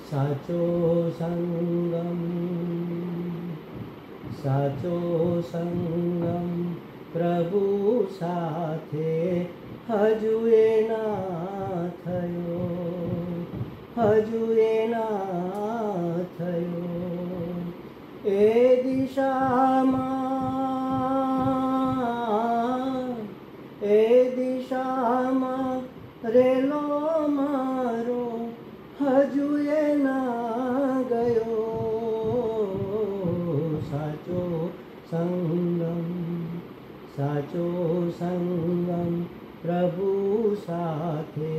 સાચો સંગમ, સાચો સંગમ પ્રભુ સાથે હજુ એ ના થયો, હજુ એ ના થયો. એ દિશામાં રેલો મારો હજુ એ ના ગયો. સાચો સંગમ, સાચો સંગમ પ્રભુ સાથે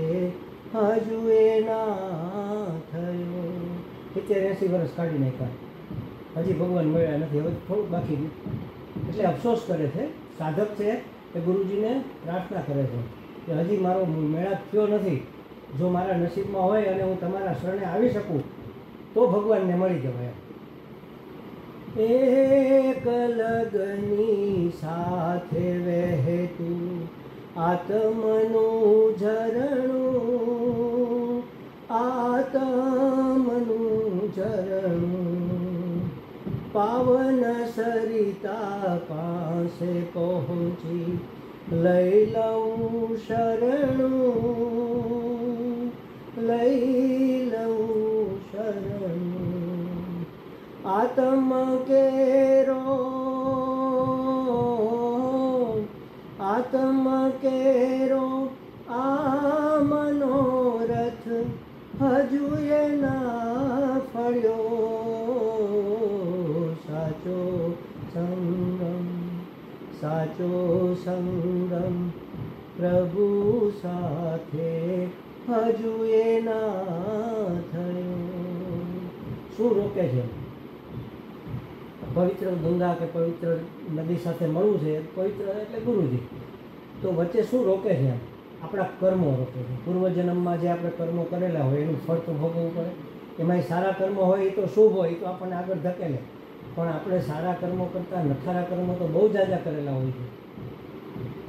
હજુ એ ના થયો. 70-80 વર્ષ કાઢી નાખ્યા, હજી ભગવાન મળ્યા નથી. હવે થોડુંક બાકી રહ્યું એટલે અફસોસ કરે છે. સાધક છે એ ગુરુજીને પ્રાર્થના કરે છે કે હજી મારો મેળાપ થયો નથી. જો મારા નસીબમાં હોય અને હું તમારા શરણે આવી શકું તો ભગવાનને મળી જવાય. એક લગની સાથે વહેતું આત્મનું ઝરણું, આત્મનું ઝરણું પાવન સરિતા પાસે પહોંચી લઈ લઉં શરણું, લઈ લઉં શરણું. આત્મ કેરો, આત્મ કેરો આ મનોરથ હજુ એ ના ફળ્યો. સાચો સંગમ, સાચો સંગમ પ્રભુ સાથે હજુ એ ના થયો. શું રોકે છે? પવિત્ર ગંગા કે પવિત્ર નદી સાથે મળવું છે, પવિત્ર એટલે ગુરુજી. તો વચ્ચે શું રોકે છે? આપણા કર્મો રોકે છે. પૂર્વજન્મમાં જે આપણે કર્મો કરેલા હોય એનું ફળ તો ભોગવવું પડે. એમાંય સારા કર્મો હોય એ તો શુભ હોય, એ તો આપણને આગળ ધકેલે. પણ આપણે સારા કર્મો કરતાં નખારા કર્મો તો બહુ જાજા કરેલા હોય છે.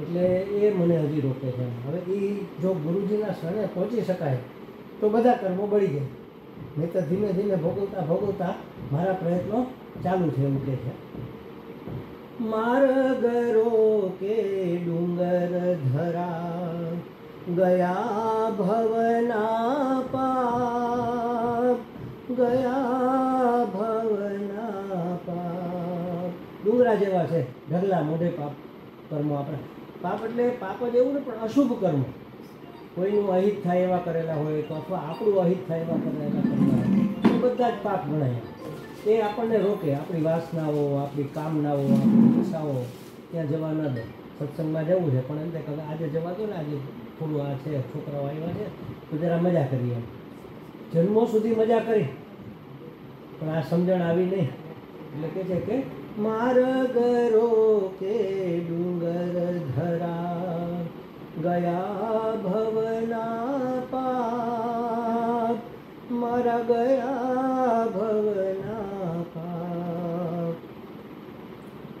એટલે એ મને હજી રોકે છે. હવે એ જો ગુરુજીના શરણે પહોંચી શકાય તો બધા કર્મો બળી જાય. નહીં તો ધીમે ધીમે ભોગવતા ભોગવતા મારા પ્રયત્નો ચાલુ છે એવું કહે છે. માર્ગ રોકે ડુંગર ધરા ગયા ભવના પાપ, ગયા ભવના પાપ. ડુંગરા જેવા છે ઢગલા મોઢે પાપ કર્મો. આપણે પાપ એટલે પાપ જ એવું ને, પણ અશુભ કર્મ. કોઈનું અહિત થાય એવા કરેલા હોય તો, અથવા આપણું અહિત થાય એવા કરેલા કરેલા હોય, એ બધા જ પાપ ગણાય. એ આપણને રોકે. આપણી વાસનાઓ, આપણી કામનાઓ, આપણી ઈચ્છાઓ ત્યાં જવા ન દે. સત્સંગમાં જવું છે પણ એમ કે આજે જવા દો ને, આજે થોડું આ છે, છોકરાઓ આવ્યા છે તો જરા મજા કરીએ. જન્મો સુધી મજા કરી પણ આ સમજણ આવી નહીં. એટલે કે છે કે માર્ગ રોકે ડુંગર ધરા ગયા ભવના પાપ, મારા ગયા ભવના પાપ.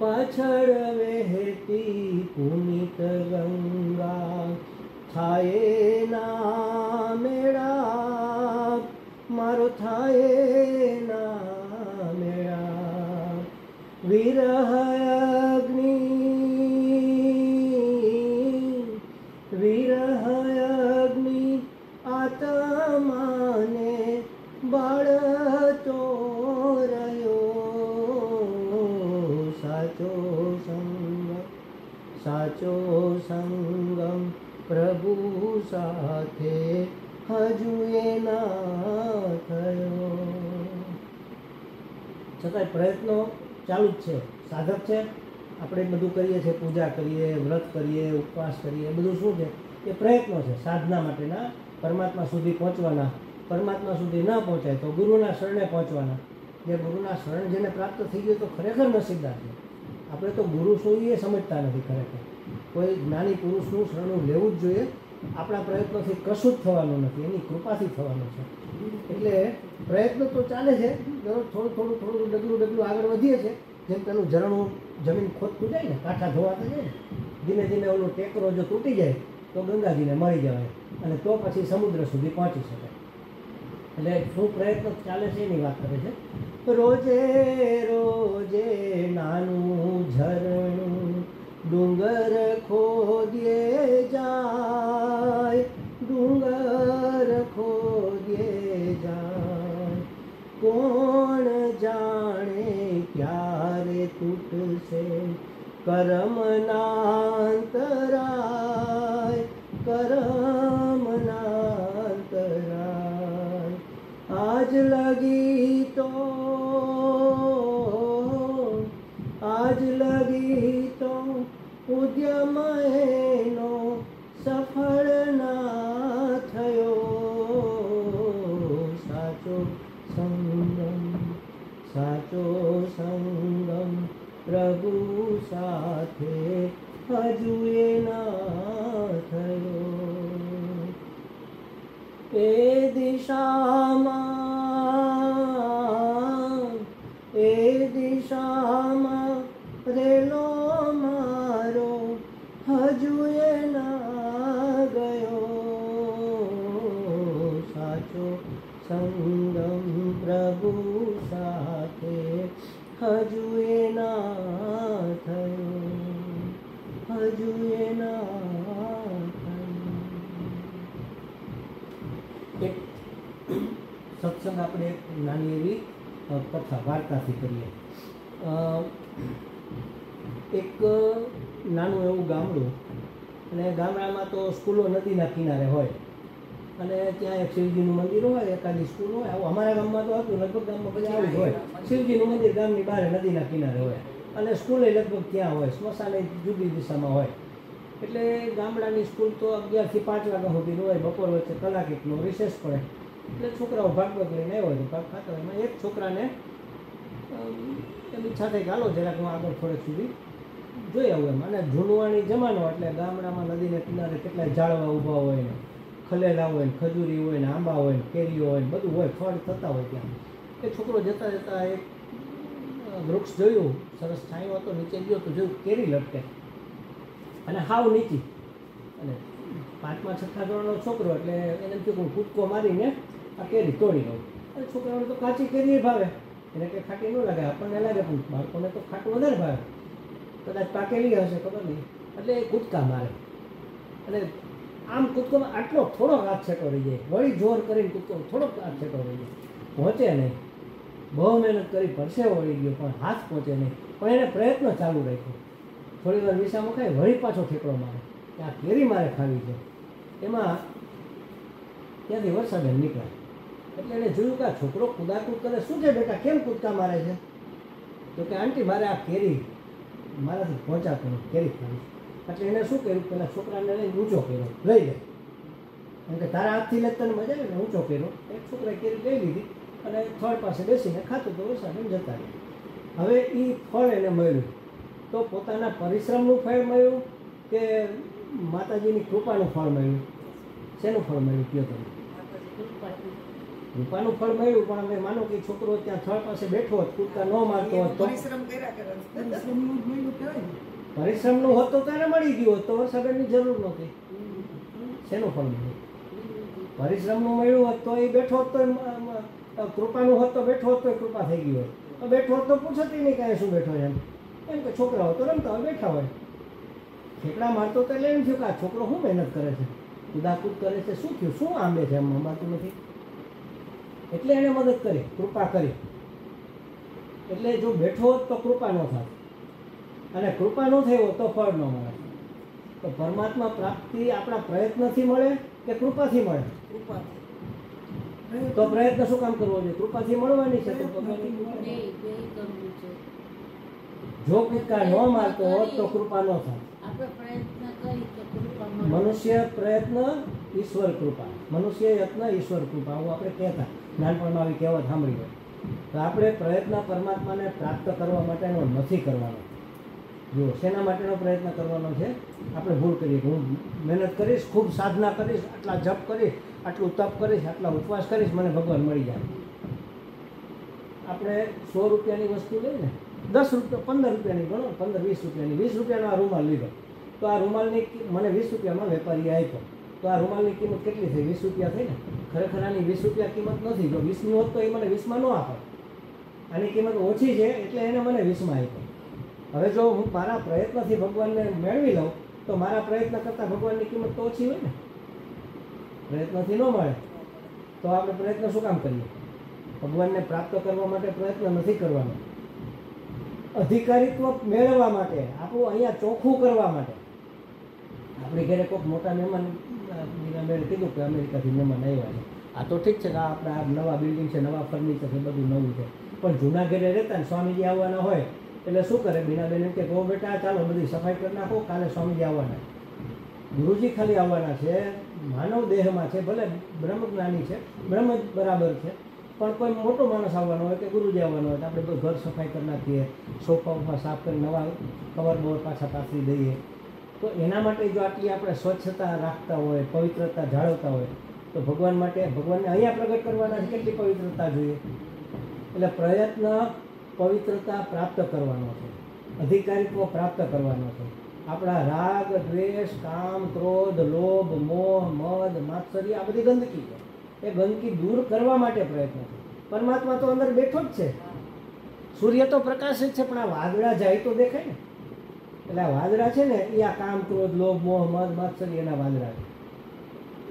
પાછળ વહેતી પુનિત ગંગા થાય ના મેળાપ, મારો થાય ના મેળાપ. વિરહ અગ્નિ, વિરહ અગ્નિ આત્માને બાળતો રહ્યો. સાચો સંગમ, સાચો સંગમ પ્રભુ સાથે હજુ એ ના થયો. છતાંય પ્રયત્નો ચાલુ જ છે. સાધક છે, આપણે બધું કરીએ છીએ, પૂજા કરીએ, વ્રત કરીએ, ઉપવાસ કરીએ, બધું શું છે? એ પ્રયત્નો છે સાધના માટેના, પરમાત્મા સુધી પહોંચવાના. પરમાત્મા સુધી ન પહોંચાય તો ગુરુના શરણે પહોંચવાના. જે ગુરુના શરણ જેને પ્રાપ્ત થઈ ગયું તો ખરેખર નસીબદાર છે. આપણે તો ગુરુ શું એ સમજતા નથી ખરેખર. કોઈ જ્ઞાની પુરુષનું શરણું લેવું જ જોઈએ. આપણા પ્રયત્નોથી કશું જ થવાનું નથી, એની કૃપાથી થવાનું છે. એટલે પ્રયત્ન તો ચાલે છે, દરરોજ થોડું થોડું થોડું ડગલું ડગલું આગળ વધીએ છીએ. જેમ પેલું ઝરણું જમીન ખોદતું જાય ને, કાંઠા ધોવાતા જાય ને, ધીમે ધીમે ઓલું ટેકરો જો તૂટી જાય તો ગંગાજીને મળી જવાય. અને તો પછી સમુદ્ર સુધી પહોંચી શકાય. એટલે શું પ્રયત્ન ચાલે છે એની વાત કરે છે. રોજે રોજે નાનું ઝરણું ડુંગર ખોદીએ જાય, ડુંગર ખોદીએ જાય. કોણ જાણે ક્યારે તૂટશે કરમનાંતરાય, કરમનાંતરાય. આજ લગી તો ઉદ્યમ એનો સફળ ના થયો. સાચો સંગમ પ્રભુ સાથે હજુ એ ના થયો. એ દિશામાં રેલો મારો હજુ એ ના ગયો. સાચો સંગમ પ્રભુ સાથે હજુ એ ના થયો, હજુ એ ના થયો. એક સત્સંગ આપણે નાની એવી કથા વાર્તાથી કરીએ. એક નાનું એવું ગામડું, અને ગામડામાં તો સ્કૂલો નદીના કિનારે હોય, અને ત્યાં એક શિવજીનું મંદિર હોય, એકાદી સ્કૂલ હોય. આવું અમારા ગામમાં તો હતું, લગભગ ગામમાં બધા આવું જ હોય. શિવજીનું મંદિર ગામની બહાર નદીના કિનારે હોય, અને સ્કૂલે લગભગ ત્યાં હોય, સ્મશાને જુદી દિશામાં હોય. એટલે ગામડાની સ્કૂલ તો 11 થી 5 વાગ્યા સુધીનું હોય, બપોર વચ્ચે કલાક એકનો રિસેસ પડે. એટલે છોકરાઓ ભાગવત લઈને આવ્યો હતો, ભાગ ખાતા એમાં એક છોકરાને એમ ઈચ્છા થઈ કે હાલો જરાક હું આગળ થોડેક સુધી જોઈ આવું એમ. અને જૂનવાણી જમાનો એટલે ગામડામાં નદીને કિનારે કેટલાય ઝાડવા ઊભા હોય ને, ખલેલા હોય ને, ખજૂરી હોય ને, આંબા હોય ને, કેરીઓ હોય ને, બધું હોય, ફળ થતા હોય ત્યાં. એ છોકરો જતાં જતાં એક વૃક્ષ જોયું, સરસ છાંયો હતો, નીચે ગયો તો જોયું કેરી લટકે, અને હાવ નીચી. અને 5મા 6થા ધોરણનો છોકરો એટલે એને એમ થયું કૂદકો મારીને આ કેરી તોડી લઉં. અને છોકરાઓને તો કાચી કેરી ભાવે, એને કંઈ ખાટી ન લાગે, આપણને લાગે, પણ બાળકોને તો ખાટું વધારે ભાવે. કદાચ પાકેલી હશે, ખબર નહીં. એટલે એ કૂદકા મારે, અને આમ કૂદકોમાં આટલો થોડોક હાથ છેટો રહી જાય, વળી જોર કરીને કૂદકો થોડોક હાથ છેટો રહી જાય, પહોંચે નહીં. બહુ મહેનત કરી, પરસેવો વળી ગયો, પણ હાથ પહોંચે નહીં. પણ એને પ્રયત્ન ચાલુ રાખ્યો. થોડી વાર વિસામો ખાય, વળી પાછો ઠેકડો મારે કે આ કેરી મારે ખાવી છે. એમાં ત્યાંથી વરસાદે નીકળ્યા. એટલે એને જોયું કે આ છોકરો કૂદાકૂદ કરે, શું છે બેટા, કેમ કૂદકા મારે છે? તો કે આંટી મારે આ કેરી મારાથી પહોંચાતું કેરી ખાવી. એટલે એને શું કર્યું, પેલા છોકરાને લઈને ઊંચો કર્યો, લઈ લે. કારણ કે તારા હાથથી લઈ તને મજા આવે ને, ઊંચો કર્યો. એક છોકરાએ કેરી લઈ લીધી અને ફળ પાસે બેસીને ખાતું તો વરસાદ એમ જતા રહ્યા. હવે એ ફળ એને મળ્યું તો પોતાના પરિશ્રમનું ફળ મળ્યું કે માતાજીની કૃપાનું ફળ મળ્યું? શેનું ફળ મળ્યું કયો તમે? કૃપાનું ફળ મળ્યું. પણ અમે માનો કે છોકરો ત્યાં થળ પાસે બેઠો હોત, કૂદકા ન મારતો હોત તો પરિશ્રમનું હોત તો એને મળી ગયું હોત, તો વરસાદની જરૂર નહોતી. શેનું ફળ મળ્યું? પરિશ્રમનું મળ્યું હોત તો એ બેઠો હોત, તો કૃપાનું હોત તો બેઠો હોત તો કૃપા થઈ ગઈ હોત. તો બેઠો હોત તો પૂછતી નહીં કાંઈ શું બેઠો એમ કે છોકરાઓ તો રમતા હોય, બેઠા હોય. ઠેકડા મારતો તો એટલે એમ થયું કે આ છોકરો શું મહેનત કરે છે, કુદાકૂદ કરે છે, શું થયું, શું આંબે છે, એમ અંબાતું નથી. એટલે એને મદદ કરી, કૃપા કરી. એટલે જો બેઠો હોત તો કૃપા ન થાય, અને કૃપા ન થઈ હોત તો ફળ ન મળે. તો પરમાત્મા પ્રાપ્તિ આપણા પ્રયત્નથી મળે કે કૃપાથી મળે? તો પ્રયત્ન શું કામ કરવો જોઈએ? કૃપાથી મળવાની છે. જો કૃપા ન મારતો હોત તો કૃપા ન થાય. મનુષ્ય પ્રયત્ન ઈશ્વર કૃપા, મનુષ્ય યત્ન ઈશ્વર કૃપા, આવું આપણે કહેતા નાનપણમાં આવી કહેવત સાંભળી હોય. તો આપણે પ્રયત્ન પરમાત્માને પ્રાપ્ત કરવા માટેનો નથી કરવાનો. જો શેના માટેનો પ્રયત્ન કરવાનો છે? આપણે ભૂલ કરીએ કે હું મહેનત કરીશ, ખૂબ સાધના કરીશ, આટલા જપ કરીશ, આટલું તપ કરીશ, આટલા ઉપવાસ કરીશ, મને ભગવાન મળી જાય. આપણે 100 રૂપિયાની વસ્તુ લઈને 10 રૂપિયા 15 રૂપિયાની ગણો, 15-20 રૂપિયાની, 20 રૂપિયાનો આ રૂમાલ લીધો, તો આ રૂમાલની મને 20 રૂપિયામાં વેપારીએ આપ્યો. તો આ રૂમાલની કિંમત કેટલી થઈ? 20 રૂપિયા થઈ ને. ખરેખર આની 20 રૂપિયા કિંમત નથી. જો 20ની હોત તો એ મને 20માં ન આપે. આની કિંમત ઓછી છે એટલે એને મને 20માં આપી. હવે જો હું મારા પ્રયત્નથી ભગવાનને મેળવી લઉં તો મારા પ્રયત્ન કરતાં ભગવાનની કિંમત તો ઓછી હોય ને. પ્રયત્નથી ન મળે તો આપણે પ્રયત્ન શું કામ કરીએ? ભગવાનને પ્રાપ્ત કરવા માટે પ્રયત્ન નથી કરવાનો. અધિકારીત્વ મેળવવા માટે, આપણું અહીંયા ચોખ્ખું કરવા માટે. આપણી ઘરે કોઈક મોટા મહેમાન મેં કીધું કે અમેરિકાથી મહેમાન આવ્યા છે. આ તો ઠીક છે કે આપણે આ નવા બિલ્ડિંગ છે, નવા ફર્નિચર છે, બધું નવું છે. પણ જૂના ઘરે રહેતા ને સ્વામીજી આવવાના હોય એટલે શું કરે? બીનાબેન એમ કે કહો બેટા ચાલો બધી સફાઈ કરી નાખો, કાલે સ્વામીજી આવવાના. ગુરુજી ખાલી આવવાના છે, માનવ દેહમાં છે, ભલે બ્રહ્મજ્ઞાની છે, બ્રહ્મ બરાબર છે, પણ કોઈ મોટો માણસ આવવાનો હોય કે ગુરુજી આવવાનો હોય તો આપણે બધું ઘર સફાઈ કરી નાખીએ, સોફા ઉપર સાફ કરી નવા કવર બોર પાછા પાથરી દઈએ. તો એના માટે જો આટલી આપણે સ્વચ્છતા રાખતા હોય, પવિત્રતા જાળવતા હોય તો ભગવાન માટે, ભગવાનને અહીંયા પ્રગટ કરવાના છે, કેટલી પવિત્રતા જોઈએ. એટલે પ્રયત્ન પવિત્રતા પ્રાપ્ત કરવાનો છે, અધિકારીત્વ પ્રાપ્ત કરવાનો છે. આપણા રાગ, દ્વેષ, કામ, ક્રોધ, લોભ, મોહ, મદ, માત્સર્ય આ બધી ગંદકી છે. એ ગંદકી દૂર કરવા માટે પ્રયત્ન છે. પરમાત્મા તો અંદર બેઠો જ છે. સૂર્ય તો પ્રકાશ જ છે, પણ આ વાદળા જાય તો દેખાય ને. એટલે આ વાદળા છે ને એ આ કામ, ક્રોધ, લોભ, મોહ, મદ, માત્સર્ય એના વાદળા છે.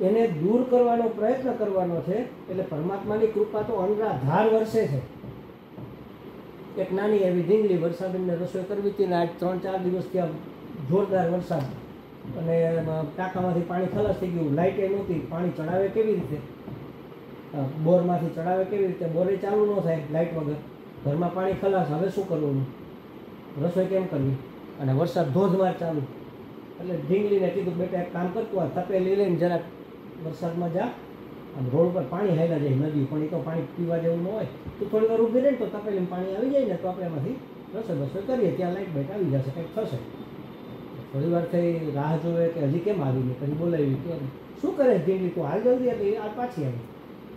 એને દૂર કરવાનો પ્રયત્ન કરવાનો છે. એટલે પરમાત્માની કૃપા તો અનરાધાર વરસે છે. એક નાની એવી ઢીંગલી વરસાદને રસોઈ કરવી હતી ને આજ 3-4 દિવસથી આ જોરદાર વરસાદ અને ટાંકામાંથી પાણી ખલાસ થઈ ગયું. લાઇટે નહોતી, પાણી ચડાવે કેવી રીતે? બોરમાંથી ચડાવે કેવી રીતે? બોરે ચાલુ ન થાય લાઇટ વગર. ઘરમાં પાણી ખલાસ, હવે શું કરવું? રસોઈ કેમ કરવી? અને વરસાદ ધોધમાર ચાલુ. એટલે ઢીંગલીને કીધું બેટા એક કામ કરતું, આ તપેલી લઈને જરાક વરસાદમાં જા, આમ રોડ પર પાણી હાલ્યા જાય નદી, પણ એ તો પાણી પીવા જેવું ન હોય. તું થોડી વાર ઊભી રહે ને તો તપેલીમાં પાણી આવી જાય ને તો આપણે એમાંથી રસોઈ કરીએ, ત્યાં લાઇટ બાઇટ આવી જશે, કંઈક થશે. થોડી વાર થઈ રાહ જોવે કે હજી કેમ આવીને, પછી બોલાવી કે શું કરે ઢીંગલી, તું હાલ જલ્દી. એટલે આ પાછી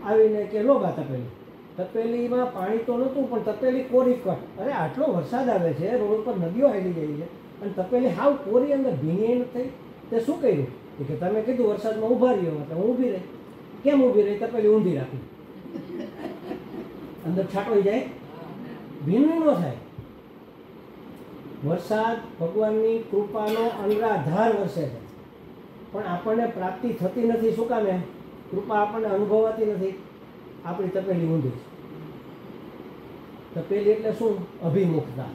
આવીને કે લો બા તપેલી. તપેલીમાં પાણી તો નહોતું પણ તપેલી કોરી કટ. અરે આટલો વરસાદ આવે છે, રોડ પર નદીઓ હાલી જાય છે અને તપેલી હાવ કોરી, અંદર ભીની નથી થઈ. તે શું કર્યું કે તમે કીધું વરસાદમાં ઊભા રહ્યો એટલે હું ઊભી રહી. કેમ ઊભી રહી? તપેલી ઊંધી રાખી, અંદર છાંટોઈ જાય, ભીનું ન થાય. વરસાદ ભગવાનની કૃપાનો અનરાધાર વરસે છે, પણ આપણને પ્રાપ્તિ થતી નથી. શું કામ? એમ કૃપા આપણને અનુભવાતી નથી. આપણી તપેલી ઊંધી છે. તપેલી એટલે શું? અભિમુખતા.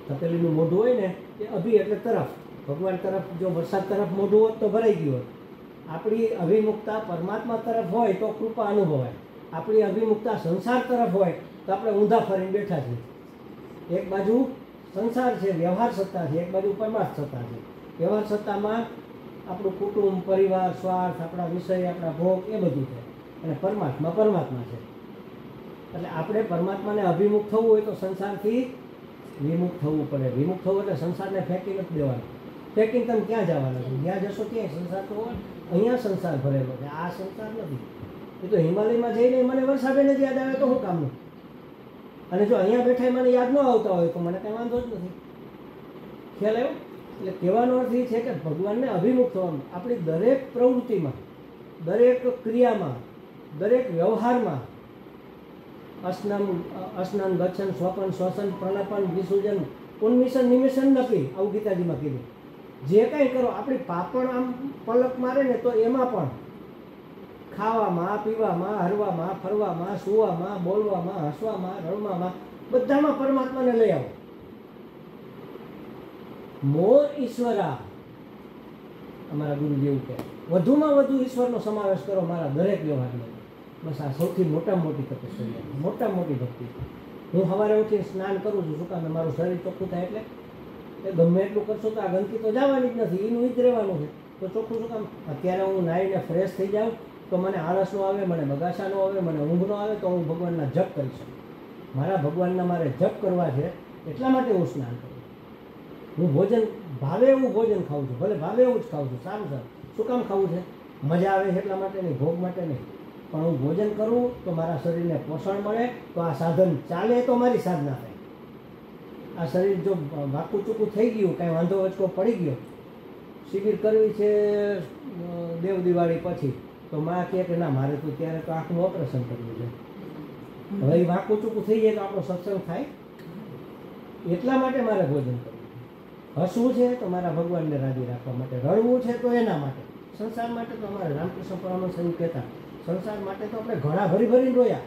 તપેલીનું મોઢું હોય ને એ અભિ એટલે તરફ, ભગવાન તરફ. જો વરસાદ તરફ મોઢું હોત તો ભરાઈ ગયું હોત. આપણી અભિમુખતા પરમાત્મા તરફ હોય તો કૃપા અનુભવાય. આપણી અભિમુખતા સંસાર તરફ હોય તો આપણે ઊંધા ફરીને બેઠા છીએ. એક બાજુ સંસાર છે, વ્યવહાર સત્તા છે, એક બાજુ પરમાર્થ સત્તા છે. વ્યવહાર સત્તામાં આપણું કુટુંબ, પરિવાર, સ્વાર્થ, આપણા વિષય, આપણા ભોગ એ બધું છે. અને પરમાત્મા પરમાત્મા છે. એટલે આપણે પરમાત્માને અભિમુખ થવું હોય તો સંસારથી વિમુખ થવું પડે. વિમુખ થવું એટલે સંસારને ફેંકી નથી દેવાનું. ફેંકીને તમે ક્યાં જવાના છો? જ્યાં જશો ત્યાં સંસાર તો હોય. અહીંયા સંસાર ભરેલો છે, આ સંસાર નથી. એ તો હિમાલયમાં જઈને મને વરસાદે નથી યાદ આવે તો શું કામનું? અને જો અહીંયા બેઠા મને યાદ ન આવતા હોય તો મને કંઈ વાંધો જ નથી. ખ્યાલ આવ્યો? એટલે કહેવાનો અર્થ એ છે કે ભગવાનને અભિમુખ થવાનું. આપણી દરેક પ્રવૃત્તિમાં, દરેક ક્રિયામાં, દરેક વ્યવહારમાં અસ્નાન ગચ્છન સ્વપન શ્વસન પ્રણપન વિસર્જન ઉન્મિશન નિમિશન નક્કી, આવું ગીતાજીમાં કીધું. જે કાંઈ કરો, આપણી પાપણ આમ પલક મારે ને તો એમાં પણ ખાવામાં, પીવામાં, હરવામાં, ફરવામાં, સૂવામાં, બોલવામાં, હસવામાં, રડવામાં, બધામાં પરમાત્માને લઈ આવો. મોર ઈશ્વરા, અમારા ગુરુજી એવું કહે, વધુમાં વધુ ઈશ્વરનો સમાવેશ કરો મારા દરેક વ્યવહારમાં. બસ આ સૌથી મોટામાં મોટી તપસ્યા, મોટામાં મોટી ભક્તિ. હું સવારે ઉઠીને સ્નાન કરું છું. શું કામ? મારું શરીર ચોખ્ખું થાય એટલે. એ ગમે એટલું કરશો તો આ ગંદકી તો જવાની જ નથી, એનું જ રહેવાનું છે. તો ચોખ્ખું શું કામ? અત્યારે હું નાહીને ફ્રેશ થઈ જાઉં તો મને આળસ ન આવે, મને બગાસા ન આવે, મને ઊંઘ ન આવે, તો હું ભગવાનના જપ કરી શકું. મારા ભગવાનના મારે જપ કરવા છે એટલા માટે હું સ્નાન કરું. હું ભોજન ભાવે એવું ભોજન ખાઉં છું, ભલે ભાવે એવું જ ખાઉં છું, સારું સારું. શું કામ ખાવું છે? મજા આવે છે એટલા માટે નહીં, ભોગ માટે નહીં. પણ હું ભોજન કરું તો મારા શરીરને પોષણ મળે, તો આ સાધન ચાલે તો મારી સાધના થાય. આ શરીર જો વાકું ચૂકું થઈ ગયું, કાંઈ વાંધો વચકો પડી ગયો, શિબિર કરવી છે દેવ દિવાળી પછી, તો માં કહે કે ના મારે તો ત્યારે તો આંખનું ઓપરેશન કરવું છે. હવે એ વાંકું ચૂકું થઈ જાય તો આપણો સત્સંગ થાય? એટલા માટે મારે ભોજન કરવું. હસવું છે તો મારા ભગવાનને રાજી રાખવા માટે, રડવું છે તો એના માટે. સંસાર માટે તો અમારે રામકૃષ્ણ પરમહંસ એવું કહેતા, સંસાર માટે તો આપણે ઘણા ભરી ભરીને રોયા,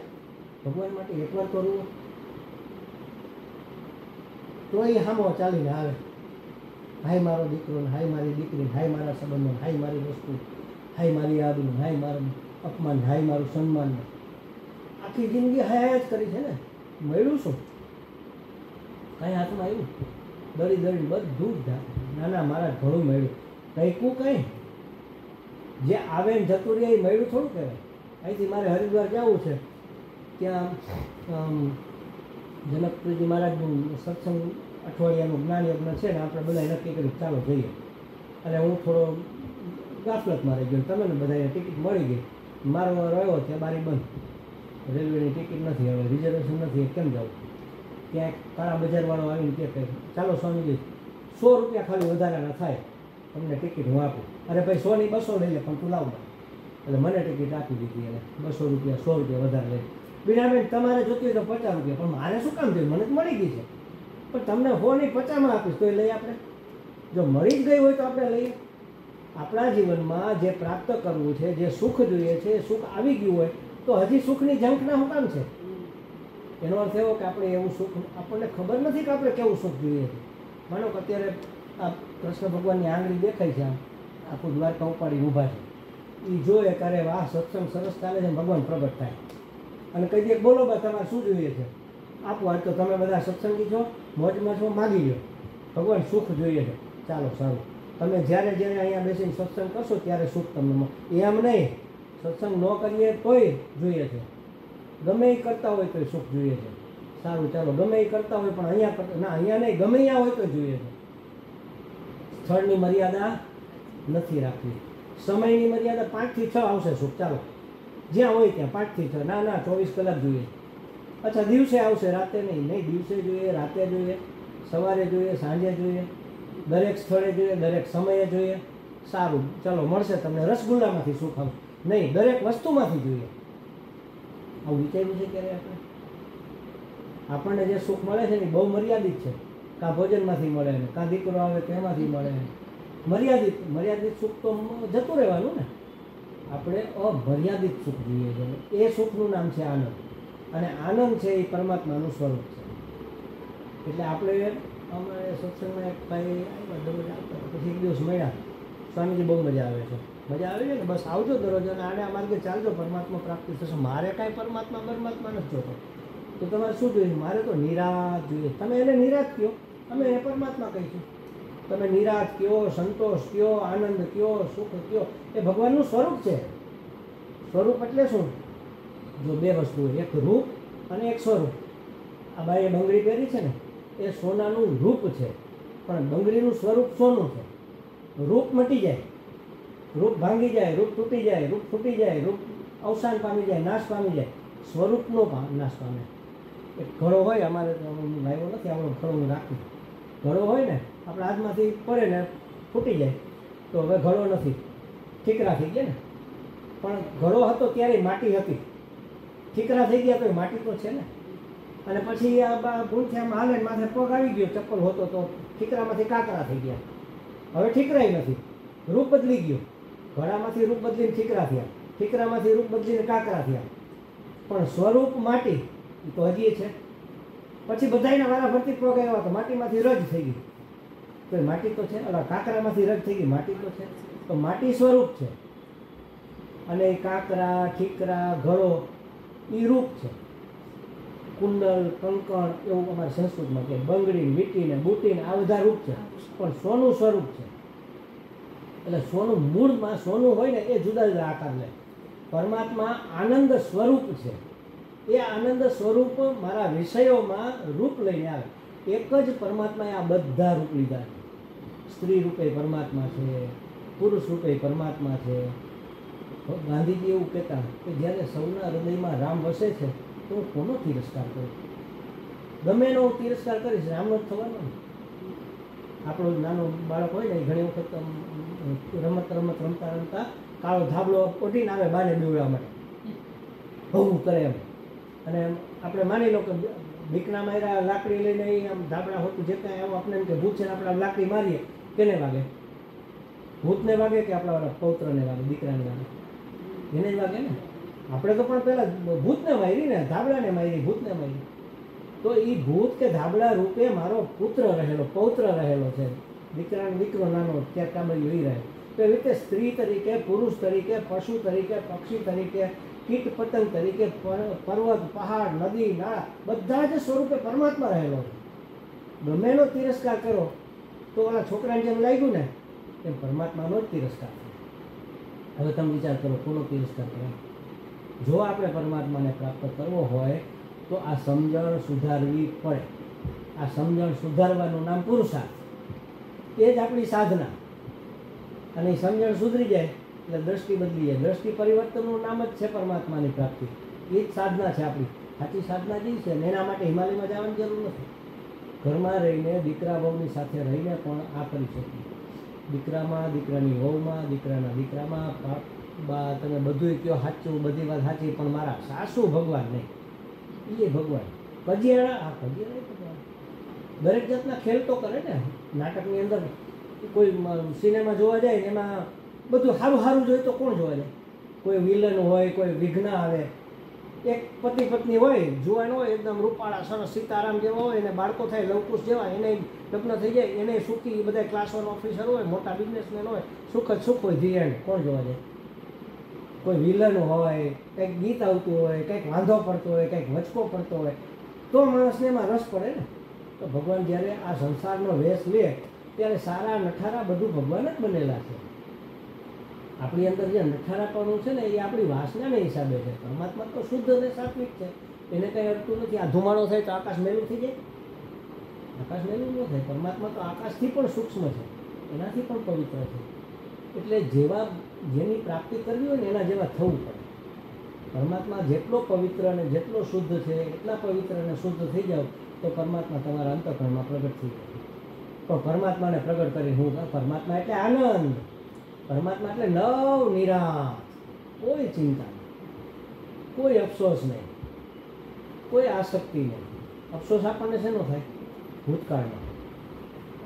ભગવાન માટે એકવાર તો રોવું. તો એ હામો ચાલીને આવે, હાય મારો દીકરો, હાય મારી દીકરી, હાય મારા સંબંધો, હાય મારી વસ્તુ, હાય મારી આબરૂ, હાય મારું અપમાન, હાય મારું સન્માન. આખી જિંદગી હાય જ કરી છે ને, મળ્યું શું? કાંઈ હાથમાં આવ્યું? દળી દળી બધું જ નાના મારા ઘણું મળ્યું. કંઈકું કંઈ જે આવે ને જતું રહે એ મળ્યું થોડું કહેવાય. અહીંથી મારે હરિદ્વાર જવું છે, ત્યાં જનકપ્રિયજી મહારાજનું સત્સંગ અઠવાડિયાનું જ્ઞાન યજ્ઞ છે ને, આપણે બધા નક્કી કર્યું ચાલો જઈએ. અને હું થોડો ગાફલતમાં રહી ગયો, તમે ને બધાને ટિકિટ મળી ગઈ, મારો રહ્યો ત્યાં બારી બંધ, રેલવેની ટિકિટ નથી, હવે રિઝર્વેશન નથી, કેમ જાઉં? ત્યાં કાળા બજારવાળો આવીને કહે ચાલો સ્વામીજી 100 રૂપિયા ખાલી વધારાના થાય, તમને ટિકિટ હું આપું. અરે ભાઈ 100 ની 200 લઈ લે, પણ તું લાવ. એટલે મને ટિકિટ આપી દીધી એને, 200 રૂપિયા 100 રૂપિયા વધારે લઈ. બિનાબેન તમારે જોતી હોય તો 50 રૂપિયા, પણ મારે શું કામ જોઈએ, મને જ મળી ગઈ છે. પણ તમને 100 ની 50માં આપીશ તો એ લઈ. આપણે જો મળી જ ગઈ હોય તો આપણે લઈએ. આપણા જીવનમાં જે પ્રાપ્ત કરવું છે, જે સુખ જોઈએ છે, સુખ આવી ગયું હોય તો હજી સુખની ઝંખના શું કામ છે? એનો અર્થ એવો કે આપણે એવું સુખ, આપણને ખબર નથી કે આપણે કેવું સુખ જોઈએ છે. માનો કે અત્યારે આ કૃષ્ણ ભગવાનની આંગળી દેખાય છે, આખું દ્વારકા ઉપાડી ઊભા છે, એ જોઈએ કરે વાહ સત્સંગ સરસ ચાલે છે, ભગવાન પ્રગટ થાય અને કહી દે બોલો બા તમારે શું જોઈએ છે આપો. આજ તો તમે બધા સત્સંગી છો, મોજમાં છો, માગી લો, ભગવાન સુખ જોઈએ છે. ચાલો સારું, તમે જ્યારે જ્યારે અહીંયા બેસીને સત્સંગ કરશો ત્યારે સુખ તમને મળે. એમ નહીં સત્સંગ ન કરીએ તોય જોઈએ છે, ગમે એ કરતા હોય તોય સુખ જોઈએ છે. સારું ચાલો, ગમે એ કરતા હોય પણ અહીંયા કરતા ના, અહીંયા નહીં, ગમે અહીંયા હોય તો જોઈએ છે. સ્થળની મર્યાદા નથી રાખવી, સમયની મર્યાદા 5 થી 6 આવશે સુખ. ચાલો જ્યાં હોય ત્યાં 5 થી 6, ના 24 કલાક જોઈએ. અચ્છા દિવસે આવશે, રાતે નહીં. નહીં, દિવસે જોઈએ, રાતે જોઈએ, સવારે જોઈએ, સાંજે જોઈએ, દરેક સ્થળે જોઈએ, દરેક સમયે જોઈએ. સારું ચાલો મળશે તમને રસગુલ્લામાંથી સુખ આવશે. નહીં, દરેક વસ્તુમાંથી જોઈએ. આવું વિચાર્યું છે ક્યારે આપણે? આપણને જે સુખ મળે છે ને બહુ મર્યાદિત છે. કાં ભોજનમાંથી મળે ને, કાં દીકરો આવે તો એમાંથી મળે. મર્યાદિત સુખ તો જતું રહેવાનું ને. આપણે અમર્યાદિત સુખ જોઈએ છે. એ સુખનું નામ છે આનંદ. અને આનંદ છે એ પરમાત્માનું સ્વરૂપ છે. એટલે આપણે અમારે સત્સંગમાં એક ભાઈ આવ્યા, દરરોજ આવતા, પછી એક દિવસ મળ્યા, સ્વામીજી બહુ મજા આવે છે. મજા આવે છે ને, બસ આવજો દરરોજ અને આને આ માર્ગે ચાલજો, પરમાત્મા પ્રાપ્તિ થશે. મારે કાંઈ પરમાત્મા નથી જોતો. તો તમારે શું જોઈએ? મારે તો નિરાશ જોઈએ. તમે એને નિરાશ કહો, અમે એને પરમાત્મા કહીશું. તમે નિરાશ કયો, સંતોષ કયો, આનંદ કયો, સુખ કયો, એ ભગવાનનું સ્વરૂપ છે. સ્વરૂપ એટલે શું? જો બે વસ્તુ હોય, એક રૂપ અને એક સ્વરૂપ. આ બાઈએ બંગડી પહેરી છે ને, એ સોનાનું રૂપ છે, પણ બંગડીનું સ્વરૂપ સોનું છે. રૂપ મટી જાય, રૂપ ભાંગી જાય, રૂપ તૂટી જાય, રૂપ ફૂટી જાય, રૂપ અવસાન પામી જાય, નાશ પામી જાય, સ્વરૂપનો નાશ પામે. એક ઘડો હોય, અમારે લાવ્યો નથી આપણો ઘડો રાખી, ઘડો હોય ને આપણા હાથમાંથી પડે ને ફૂટી જાય તો હવે ઘડો નથી, ઠીકરા થઈ ગયા ને. પણ ઘડો હતો ત્યારે માટી હતી, ઠીકરા થઈ ગયા તો માટી તો છે ને. અને પછી આ ભૂલથી આમ હાલે માથે પગ આવી ગયો, ચપ્પલ હોતો તો ઠીકરામાંથી કાકરા થઈ ગયા, હવે ઠીકરાય નથી, રૂપ બદલી ગયું. ઘડામાંથી રૂપ બદલીને ઠીકરા થયા, ઠીકરામાંથી રૂપ બદલીને કાકરા થયા, પણ સ્વરૂપ માટી તો હજી છે. પછી બધાના વારા ફરતી પગ આવ્યા તો માટીમાંથી રજ થઈ ગઈ, તો માટી તો છે. કાકરામાંથી રજ થઈ ગઈ, માટી તો છે. તો માટી સ્વરૂપ છે અને કાકરા, ઠીકરા, ઘડો એ રૂપ છે. કુંડલ, કંકણ એવું અમારા સંસ્કૃતમાં કહે, બંગડી, વીટી ને બુટી ને આ બધા રૂપ છે, પણ સોનું સ્વરૂપ છે. એટલે સોનું મૂળમાં સોનું હોય ને એ જુદા જુદા આકાર લે. પરમાત્મા આનંદ સ્વરૂપ છે. એ આનંદ સ્વરૂપ મારા વિષયોમાં રૂપ લઈને આવે. એક જ પરમાત્માએ આ બધા રૂપ લીધા છે. સ્ત્રી રૂપે પરમાત્મા છે, પુરુષ રૂપે પરમાત્મા છે. ગાંધીજી એવું કહેતા કે જ્યારે સૌના હૃદયમાં રામ વસે છે તો હું કોનો તિરસ્કાર કરું? ગમે એનો હું તિરસ્કાર કરીશ, રામનો જ થવાનો. આપણું નાનું બાળક હોય ને, ઘણી વખત રમત રમતા રમતા કાળો ધાબળો ઓઢીને આવે બાને બીવડાવવા માટે, બહુ કરે એમ. અને આપણે માની લો કે બીકના માર્યા લાકડી લઈને આમ ધાબળા હોતું જે કાંઈ આવું આપણે એમ કે ભૂત છે ને આપણે લાકડી મારીએ, કેને વાગે? ભૂતને વાગે કે આપણા પૌત્રને વાગે, દીકરાને વાગે? એને જ વાગે ને. આપણે તો પણ પહેલાં ભૂતને મારી ને, ધાબળાને મારી, ભૂતને મારી. તો એ ભૂત કે ધાબળા રૂપે મારો પુત્ર રહેલો, પૌત્ર રહેલો છે, દીકરાનો દીકરો નાનો ત્યાં કાબળી લઈ રહે. તો એવી રીતે સ્ત્રી તરીકે, પુરુષ તરીકે, પશુ તરીકે, પક્ષી તરીકે, કીટ પતંગ તરીકે, પર્વત, પહાડ, નદી, નાળા, બધા જ સ્વરૂપે પરમાત્મા રહેલો છે. ગમે એનો તિરસ્કાર કરો તો ઓલા છોકરાને જેમ લાગ્યું ને એમ પરમાત્માનો જ તિરસ્કાર થાય. હવે તમે વિચાર કરો, કોનો તિરસ્કાર કરો? જો આપણે પરમાત્માને પ્રાપ્ત કરવો હોય તો આ સમજણ સુધારવી પડે. આ સમજણ સુધારવાનું નામ પુરુષાર્થ, એ જ આપણી સાધના. અને એ સમજણ સુધરી જાય એટલે દ્રષ્ટિ બદલી જાય. દ્રષ્ટિ પરિવર્તનનું નામ જ છે પરમાત્માની પ્રાપ્તિ. એ જ સાધના છે આપણી. સાચી સાધના જે છે ને એના માટે હિમાલયમાં જવાની જરૂર નથી. ઘરમાં રહીને દીકરા વહુની સાથે રહીને પણ આ કરી શકીએ. દીકરામાં, દીકરાની વહુમાં, દીકરાના દીકરામાં, બા તમે બધું કહો સાચું, બધી વાત સાચી, પણ મારા સાસુ ભગવાન નહીં, એ ભગવાન. કજિયાળા, આ કજિયાળા ભગવાન. દરેક જાતના ખેલ તો કરે ને. નાટકની અંદર કોઈ સિનેમા જોવા જાય ને એમાં બધું સારું સારું જોઈએ તો કોણ જોવા જાય? કોઈ વિલન હોય, કોઈ વિઘ્ન આવે. એક પતિ પત્ની હોય, જુવાન હોય, એકદમ રૂપાળા સરસ સીતારામ જેવા હોય, એને બાળકો થાય લવકુશ જેવા, એને લગ્ન થઈ જાય, એને સુખી, બધા ક્લાસ 1 ઓફિસર હોય, મોટા બિઝનેસમેન હોય, સુખ જ સુખ હોય, ધી એન્ડ. કોણ જોવા જાય? કોઈ વિલન હોય, કંઈક ગીત આવતું હોય, કંઈક વાંધો પડતો હોય, કંઈક વચકો પડતો હોય, તો માણસને એમાં રસ પડે ને. તો ભગવાન જ્યારે આ સંસારનો વેશ લે ત્યારે સારા નઠારા બધું ભગવાન જ બનેલા છે. આપણી અંદર જે નઠારાપણું છે ને એ આપણી વાસનાને હિસાબે છે. પરમાત્મા તો શુદ્ધ અને સાત્વિક છે, એને કંઈ અડતું નથી. આ ધુમાડો થાય તો આકાશ મેલું થઈ જાય? આકાશ મેલું ન થાય. પરમાત્મા તો આકાશથી પણ સૂક્ષ્મ છે, એનાથી પણ પવિત્ર છે. એટલે જેની પ્રાપ્તિ કરવી હોય ને એના જેવા થવું પડે. પરમાત્મા જેટલો પવિત્ર અને જેટલો શુદ્ધ છે, એટલા પવિત્ર અને શુદ્ધ થઈ જાઓ તો પરમાત્મા તમારા અંતઃકરણમાં પ્રગટ થઈ જાય. પણ પરમાત્માને પ્રગટ કરી હું, પરમાત્મા એટલે આનંદ, પરમાત્મા એટલે નવ નિરાંત, કોઈ ચિંતા નહીં, કોઈ અફસોસ નહીં, કોઈ આસક્તિ નહીં. અફસોસ આપણને શેનો થાય? ભૂતકાળમાં,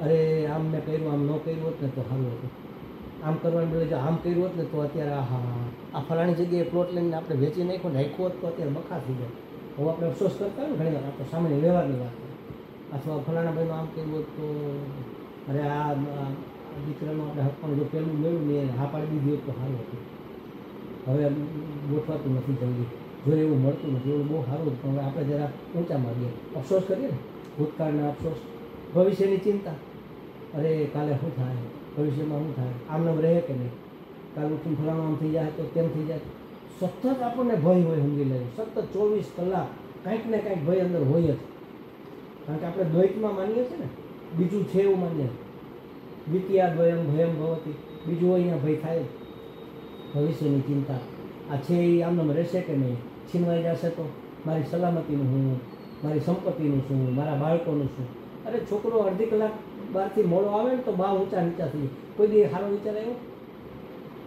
અરે આમ મેં કર્યું, આમ ન કર્યું હોત ને તો સારું હતું, આમ કરવાનું બદલે જો આમ કર્યું હોત ને તો અત્યારે આ ફલાણી જગ્યાએ પ્લોટ લઈને આપણે વેચી નાખ્યો, નાખ્યો હોત તો અત્યારે બખા થઈ જાય. હવે આપણે અફસોસ કરતા હોય ને ઘણી વાર, આપણે સામાન્ય વ્યવહારની વાત કરીએ, અથવા ફલાણા ભાઈનું આમ કર્યું હોત તો અરે આ દીકરાનું આપણે હક પણ જો પેલું મેળવ્યું ને હા પાડી દીધી હોત તો સારું હતું. હવે ગોઠવાતું નથી જલ્દી, જો એવું મળતું નથી, એવું બહુ સારું હતું, પણ હવે આપણે જરા ઊંચા મારીએ, અફસોસ કરીએ ને. ભૂતકાળના અફસોસ, ભવિષ્યની ચિંતા, અરે કાલે શું થાય, ભવિષ્યમાં શું થાય, આમને રહે કે નહીં, કાલે ઉઠીને ફલાણું આમ થઈ જાય તો કેમ થઈ જાય. સતત આપણને ભય હોય, સમજી લેજો. સતત 24 કલાક કાંઈક ને કાંઈક ભય અંદર હોય જ. કારણ કે આપણે દ્વૈતમાં માનીએ છીએ ને, બીજું છે એવું માનીએ. દ્વિતીયા દ્વયમ ભયમ ભવતી, બીજું અહીંયા ભય થાય જ. ભવિષ્યની ચિંતા, આ છે એ આમને રહેશે કે નહીં, છીનવાઈ જશે તો મારી સલામતીનું શું, મારી સંપત્તિનું શું, મારા બાળકોનું શું. અરે છોકરો અડધી કલાક બહારથી મોડો આવે ને તો બા ઊંચા નીચા થઈ જાય. કોઈ દી સારો વિચાર આવ્યો?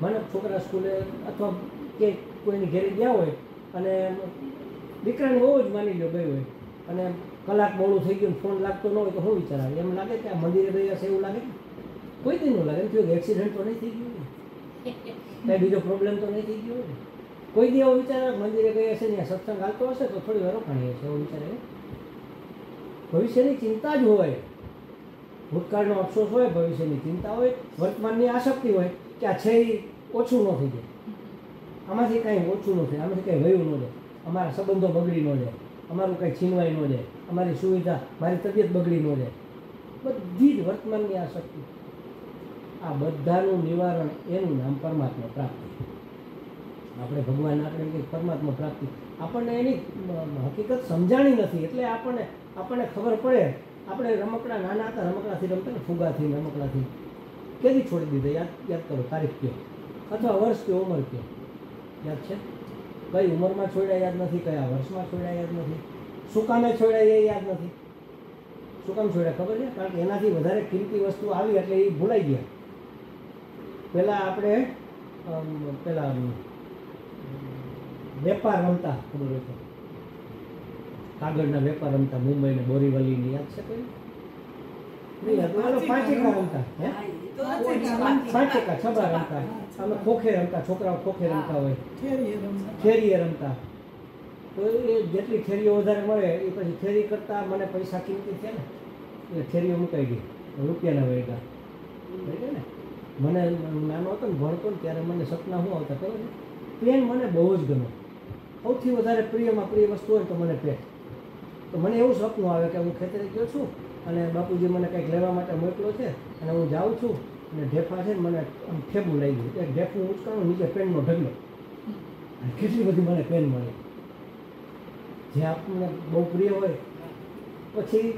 મને છોકરા સ્કૂલે અથવા કે કોઈની ઘેરે ગયા હોય અને દીકરાને બહુ જ માની લો ગઈ હોય અને કલાક મોડું થઈ ગયું, ફોન લાગતો ન હોય તો શું વિચાર આવે? એમ લાગે કે આ મંદિરે ગયા હશે એવું લાગે? કોઈ દી ન લાગે. એમ થયું કે એક્સિડન્ટ તો નહીં થઈ ગયું ને, કાંઈ બીજો પ્રોબ્લેમ તો નહીં થઈ ગયો ને. કોઈ દી એવો વિચાર આવે મંદિરે ગયા હશે ને સત્સંગ હાલતો હશે તો થોડી વાર રોકાણી હશે, એવો વિચાર આવે? ભવિષ્યની ચિંતા જ હોય, ભૂતકાળનો અફસોસ હોય, ભવિષ્યની ચિંતા હોય, વર્તમાનની આસક્તિ હોય કે આ છે એ ઓછું ન થઈ જાય, આમાંથી કાંઈ ઓછું ન થાય, આમાંથી કાંઈ વયું ન જાય, અમારા સંબંધો બગડી ન જાય, અમારું કાંઈ છીનવાઈ ન જાય, અમારી સુવિધા, મારી તબિયત બગડી ન જાય. બધી જ વર્તમાનની આસક્તિ, આ બધાનું નિવારણ એનું નામ પરમાત્મા પ્રાપ્તિ. આપણે ભગવાન, આપણે કંઈક પરમાત્મા પ્રાપ્તિ, આપણને એની હકીકત સમજાણી નથી. એટલે આપણને ખબર પડે. આપણે રમકડા નાના હતા, રમકડાથી રમતા ને, ફુગાથી, રમકડાથી. કેદી છોડી દીધા? યાદ કરો, તારીખ કયો, અથવા વર્ષ કયો, ઉંમર કયો, યાદ છે? કઈ ઉંમરમાં છોડ્યા યાદ નથી, કયા વર્ષમાં છોડ્યા યાદ નથી, શું કામે છોડ્યા એ યાદ નથી. શું કામ છોડ્યા ખબર છે? કારણ કે એનાથી વધારે કિંમતી વસ્તુ આવી એટલે એ ભૂલાઈ ગયા. પહેલાં આપણે પેલા વેપાર રમતા, ખબર હોય તો કાગળના વેપાર રમતા, મુંબઈ ને બોરીવલીની યાદ છે કોઈ? પાંચેકા રમતા, હે પાંચેકા છબા રમતા, અમે ખોખે રમતા, છોકરાઓ ખોખે રમતા હોય, ખેરીએ રમતા. તો એ જેટલી ખેરીઓ વધારે મળે એ પછી ખેરી કરતાં મને પૈસા કિંમતી છે ને એટલે ખેરીઓ મુકાઈ ગઈ, રૂપિયાના વેગા બરાબર ને. મને નાનો હતો ને ભણતો ને ત્યારે મને સપના શું આવતા ખબર છે? પેન મને બહુ જ ગમે, સૌથી વધારે પ્રિયમાં પ્રિય વસ્તુ હોય તો મને પેન. તો મને એવું સપનું આવે કે હું ખેતરે ગયો છું અને બાપુજી મને કંઈક લેવા માટે મોકલો છે અને હું જાઉં છું અને ઢેફા છે ને મને આમ ઠેબું લઈ ગયું, એક ઢેફું ઉચકાણું, નીચે પેનનો ઢગલો, અને કેટલી બધી મને પેન મળી જે આપણને બહુ પ્રિય હોય. પછી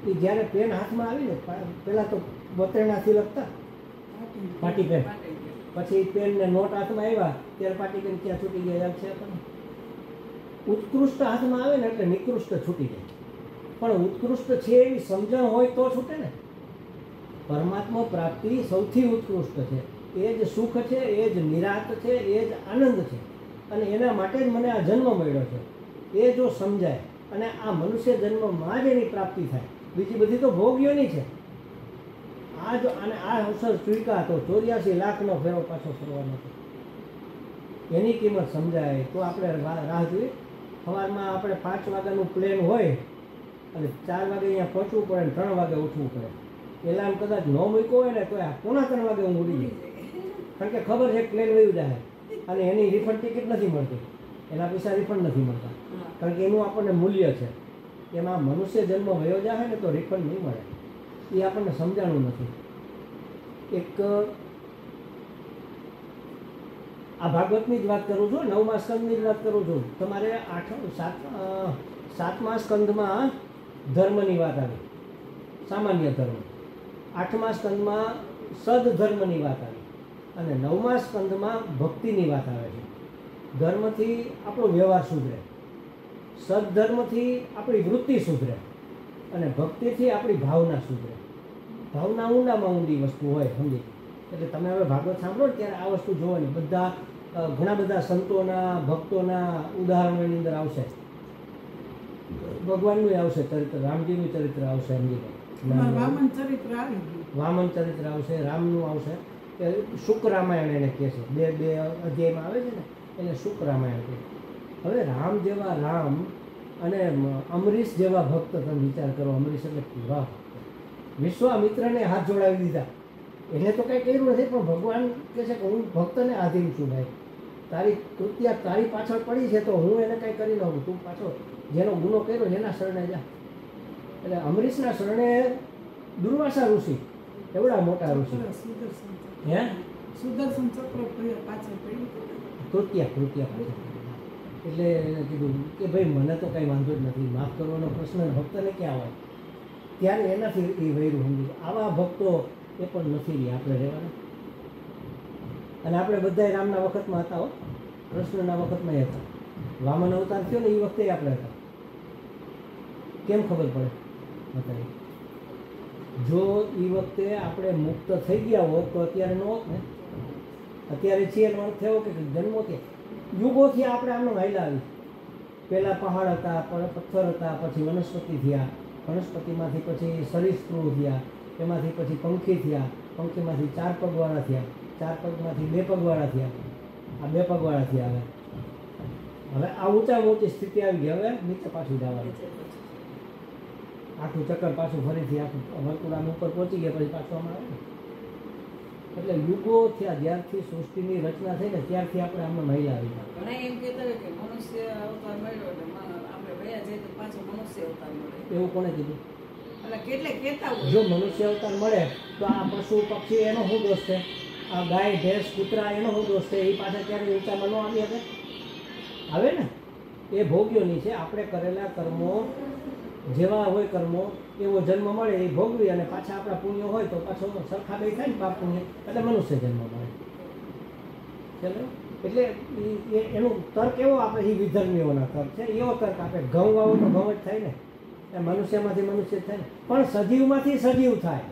એ જ્યારે પેન હાથમાં આવી ને, પહેલાં તો બતરણાથી લખતા પાટી પેન, પછી પેનને નોટ હાથમાં આવ્યા ત્યારે પાટી પેન ક્યાં છૂટી ગયા યાદ છે આપણને? ઉત્કૃષ્ટ હાથમાં આવે ને એટલે નિકૃષ્ટ છૂટી જાય. પણ ઉત્કૃષ્ટ છે એવી સમજણ હોય તો છૂટે ને. પરમાત્મા પ્રાપ્તિ સૌથી ઉત્કૃષ્ટ છે. એ જ સુખ છે, એ જ નિરાંત છે, એ જ આનંદ છે, અને એના માટે જ મને આ જન્મ મળ્યો છે. એ જો સમજાય અને આ મનુષ્ય જન્મમાં જ એની પ્રાપ્તિ થાય, બીજી બધી તો ભોગ્યોની છે. આ જો અને આ અવસર સ્વીકાર તો 84 લાખનો ફેરો પાછો ફરવાનો છે. એની કિંમત સમજાય તો આપણે રાહ જોઈએ. સવારમાં આપણે 5 વાગ્યાનું પ્લેન હોય અને 4 વાગે અહીંયા પહોંચવું પડે ને 3 વાગે ઉઠવું પડે. એલાર્મ કદાચ ન મૂક્યો હોય ને તો આ 2:45 વાગે હું ઉડી જાય, કારણ કે ખબર છે પ્લેન વયું જાય અને એની રિફંડ ટિકિટ નથી મળતી, એના પૈસા રિફંડ નથી મળતા, કારણ કે એનું આપણને મૂલ્ય છે. એમાં મનુષ્ય જન્મ વયો જાય ને તો રિફંડ નહીં મળે, એ આપણને સમજાણું નથી. એક આ ભાગવતની જ વાત કરું છું, 9મા સ્કંદની જ વાત કરું છું. તમારે 7મા સ્કંદમાં ધર્મની વાત આવી, સામાન્ય ધર્મ. 8મા સ્કંદમાં સદધર્મની વાત આવી અને 9મા સ્કંદમાં ભક્તિની વાત આવે છે. ધર્મથી આપણો વ્યવહાર સુધરે, સદધર્મથી આપણી વૃત્તિ સુધરે અને ભક્તિથી આપણી ભાવના સુધરે. ભાવના ઊંડામાં ઊંડી વસ્તુ હોય, સમજી. એટલે તમે હવે ભાગવત સાંભળો ને ત્યારે આ વસ્તુ જોવાની. બધા ઘણા બધા સંતોના ભક્તોના ઉદાહરણો એની અંદર આવશે. ભગવાનનું આવશે ચરિત્ર, રામજીનું ચરિત્ર આવશે, સમજી વામન ચરિત્ર આવશે, રામનું આવશે. કે શુક રામાયણ એને કહે છે, બે અધ્યાયમાં આવે છે ને એને શુક રામાયણ કહે. હવે રામ જેવા રામ અને અમરીશ જેવા ભક્ત તમે વિચાર કરો. અમરીશ એટલે કેવા ભક્ત, વિશ્વામિત્રને હાથ જોડાવી દીધા. એને તો કંઈ કર્યું નથી, પણ ભગવાન કહે છે કે હું ભક્તને આધીન છું. ભાઈ તારી કૃત્યા તારી પાછળ પડી છે તો હું એને કંઈ કરી લઉં, તું પાછો જેનો ગુનો કર્યો એના શરણે જા. એટલે અમરીશના શરણે દુર્વાસા ઋષિ, એવડા મોટા ઋષિ, હે સુદર્શન ચક્ર પાછળ પડ્યું, કૃત્યા પાછળ. એટલે એને કીધું કે ભાઈ મને તો કંઈ વાંધો જ નથી, માફ કરવાનો પ્રશ્ન ભક્તને ક્યાં હોય. ત્યારે એનાથી એ વૈરું સમજી. આવા ભક્તો એ પણ નથી રહ્યા, આપણે રહેવાના. અને આપણે બધા રામના વખતમાં હતા હો, કૃષ્ણના વખતમાં હતા. વામન અવતાર થયો ને એ વખતે આપણે હતા. કેમ ખબર પડે બતાવી? જો એ વખતે આપણે મુક્ત થઈ ગયા હોત તો અત્યારે ન હોત ને. અત્યારે છીએ એનો અર્થ થયો કે જન્મોથી યુગોથી આપણે આમનો હાલ્યા આવી. પહેલાં પહાડ હતા, પથ્થર હતા, પછી વનસ્પતિ થયા, વનસ્પતિમાંથી પછી સરીસૃપ થયા, એમાંથી પછી પંખી થયા, પંખીમાંથી 4 પગવાળા થયા, 4 પગમાંથી 2 પગવાળા થયા, આ 2 પગવાળા થયા. હવે આ ઊંચામાં ઊંચી સ્થિતિ આવી ગઈ. હવે નીચે પાછું જવાનું, આખું ચક્કર પાછું ફરીથી આખું વર્તુળાનું ઉપર પહોંચી ગયા પછી પાછું આમાં આવે. એટલે યુગો થયા, જ્યારથી સૃષ્ટિની રચના થઈ ને ત્યારથી આપણે આમાં મહિલા આવી. ઘણા એમ કહેતા હોય કે મનુષ્ય અવતાર મળ્યો એટલે આપણે ગયા જઈએ તો પાછો મનુષ્ય અવતાર મળે. એવું કોને કીધું? એટલે કેટલે કહેતા હોય જો મનુષ્ય અવતાર મળે તો આ પશુ પક્ષી એનો શું દોષ છે? આ ગાય ભેંસ કૂતરા એનો શું દોષ છે? એ પાછળ ક્યારે ઊંચામાં ન આવી શકે? આવે ને. એ ભોગ્યોની છે. આપણે કરેલા કર્મો જેવા હોય કર્મો એવો જન્મ મળે એ ભોગવી અને પાછા આપણા પુણ્ય હોય તો પાછો સરખા બે થાય ને પાપ પુણ્ય એટલે મનુષ્ય જન્મ મળે. ચાલો, એટલે એનું તર્ક એવો આપણે એ વિધર્મીઓના તર્ક છે. એવો તર્ક આપણે ઘઉં વાવો તો ઘઉં જ થાય ને, એ મનુષ્યમાંથી મનુષ્ય થાય ને. પણ સજીવમાંથી સજીવ થાય.